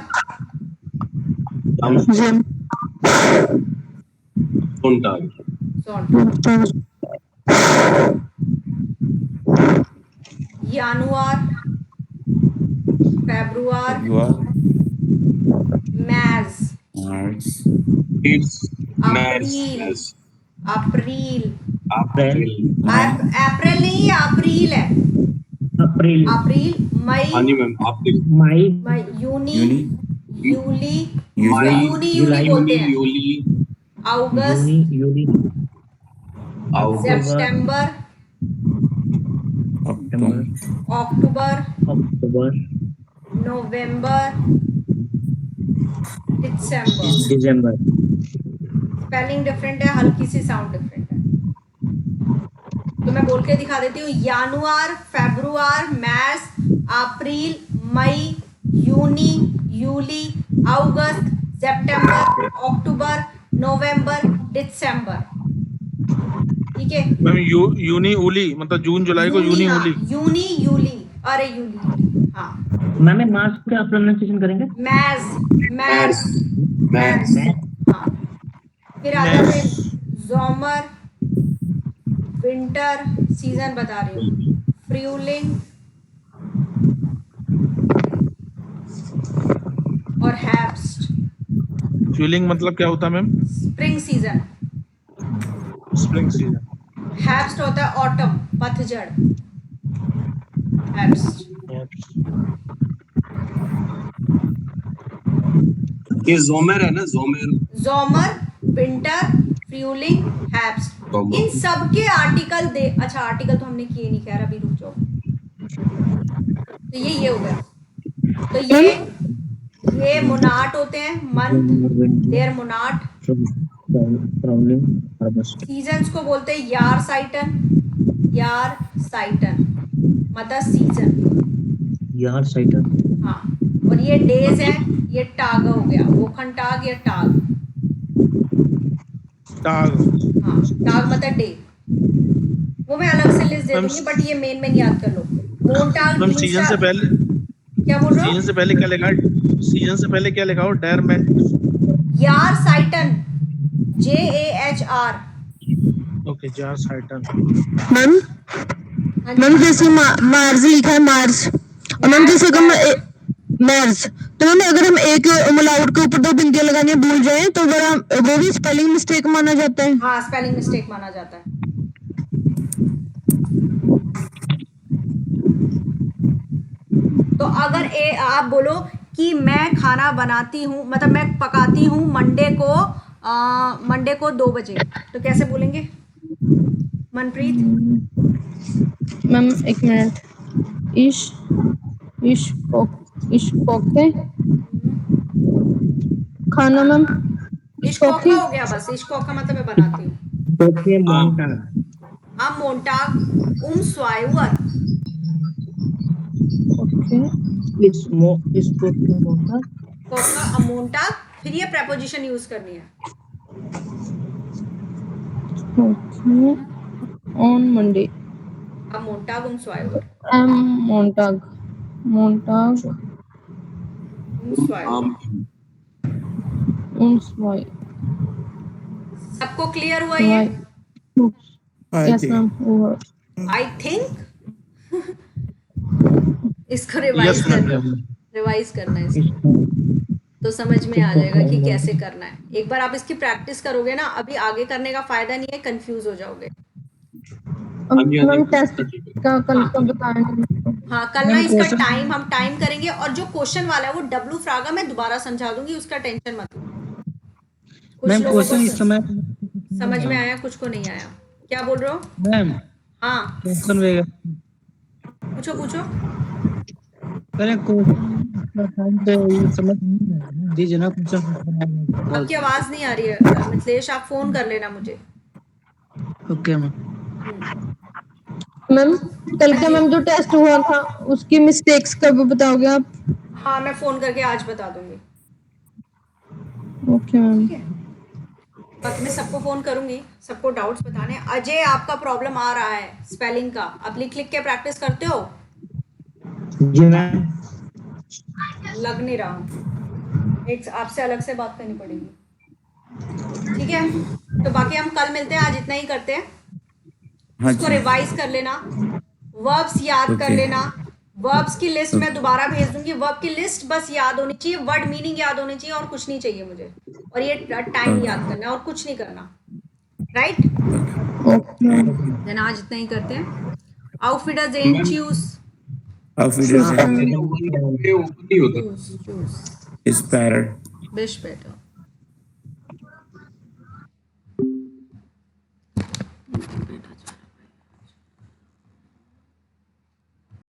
यानुआर, फेब्रुआर, मैज, अप्रैल, अप्रैल नहीं, अप्रैल है, अप्रैल, मई, यूनी, यूली, यूली बोलते हैं, अगस्त, सितंबर, अक्टूबर, नवंबर, दिसंबर। स्पेलिंग डिफरेंट है, हल्की सी साउंड डिफरेंट है, तो मैं बोल के दिखा देती हूँ। यानुआर, फेब्रुआर, मार्च, अप्रैल, मई, यूनी, यूली, अगस्त, सितंबर, अक्टूबर, नवंबर, दिसंबर। ठीक है मैम, यूनी उली मतलब जून जुलाई को यूनी उली, यूनी यूली, अरे यूली, हाँ। मैम मार्च का प्रोनाउंसिएशन करेंगे? मैज, हाँ। फिर आता है जोमर, विंटर, सीजन बता रही हूँ, फ्रूलिंग और हेrbst। फ्यूलिंग मतलब क्या होता है ma'am? Spring season. Spring season. हेrbst होता है ऑटम, पतझड़, हेrbst। ये जोमर है ना, जोमर, विंटर, फ्रूलिंग, हेrbst। इन सब के आर्टिकल दे, अच्छा आर्टिकल तो हमने किए नहीं, खैर अभी रुक जाओ। तो ये हो गया। तो ये मोनाट होते हैं, मंथ, देयर मोनाट। सीजन्स को बोलते हैं यार साइटन, मतलब सीजन, यार साइटन। हाँ। और ये डेज है, ये टाग हो गया, वोखन टाग या टाग, हाँ, टाग मतलब डे। वो मैं अलग से लिस्ट दे दूंगी, बट ये मेन याद कर लो। मोंटाग, मैम सीजन से पहले क्या बोल रहे हो? सीजन से पहले क्या लिखा है? सीजन से पहले क्या लिखा हो? डेरमेंट, यार cyton, JAHR। Okay, jar cyton. Ma'am जैसे मार्च लिखा है, मार्च, और मैम जैसे मार्च, तो मैम अगर हम एक मलाउट के ऊपर 2 बिंदियां लगाने भूल जाए तो वो भी स्पेलिंग मिस्टेक माना जाता है? हाँ, स्पेलिंग मिस्टेक माना जाता है। तो अगर आप बोलो कि मैं खाना बनाती हूँ, मतलब मैं पकाती हूँ मंडे को 2 बजे, तो कैसे बोलेंगे मनप्रीत? मैम एक मिनट। इश इश पोके खाना मैम। इश्कोका हो गया बस, इश्कोका मतलब मैं बनाती हूँ। ओके मोंटा am Montag Swaiwer। ओके इसको मोंटा कोका am Montag, फिर ये preposition यूज करनी है। Okay on Monday am Montag Swaiwer। एम मोंटाग Swaiwer। उन्सवाई सबको क्लियर हुआ ये? I yes think. Ma'am. I think इसको रिवाइज Yes, ma'am. करना है इसको, तो समझ में आ जाएगा कि कैसे करना है। एक बार आप इसकी प्रैक्टिस करोगे ना, अभी आगे करने का फायदा नहीं है, कंफ्यूज हो जाओगे। मैम टेस्ट का कल का बताया नहीं। हाँ, कल ना इसका टाइम हम टाइम करेंगे, और जो क्वेश्चन वाला है वो डब्लू फ्रागा मैं दोबारा समझा दूंगी, उसका टेंशन मत लो। कुछ मैम लोगों को क्वेश्चन इस समय समझ में आया, कुछ को नहीं आया। क्या बोल रहे हो? मैम हाँ, क्वेश्चन वेगा पूछो। करें क्वेश्चन पे ये समझ नहीं है दीजिए ना क्वेश्चन। आपकी आवाज नहीं आ रही है मिथिलेश, आप फोन कर लेना मुझे। Okay ma'am. मैम कल का मैम जो टेस्ट हुआ था उसकी मिस्टेक्स कब बताओगे आप? हाँ, मैं फोन करके आज बता दूंगी। Okay ma'am. ठीक है, बाकी मैं सबको फोन करूंगी, सबको डाउट्स बताने। अजय, आपका प्रॉब्लम आ रहा है स्पेलिंग का, आप लिख के प्रैक्टिस करते हो? जी मैम लग नहीं रहा, एक आपसे अलग से बात करनी पड़ेगी। ठीक है, तो बाकी हम कल मिलते हैं, आज इतना ही करते हैं। हाँ इसको जी। रिवाइज कर लेना, वर्ब्स याद कर Okay. लेना। वर्ब्स की लिस्ट मैं दोबारा भेज दूंगी, वर्ब की लिस्ट बस याद होनी चाहिए, वर्ड मीनिंग याद होनी चाहिए, और कुछ नहीं चाहिए मुझे, और ये टाइम याद करना है, और कुछ नहीं करना। राइट, देन आज इतना ही करते हैं। Auf Wiedersehen, tschüss। Auf Wiedersehen. Open नहीं होता। Tschüss। Is better. Bis später।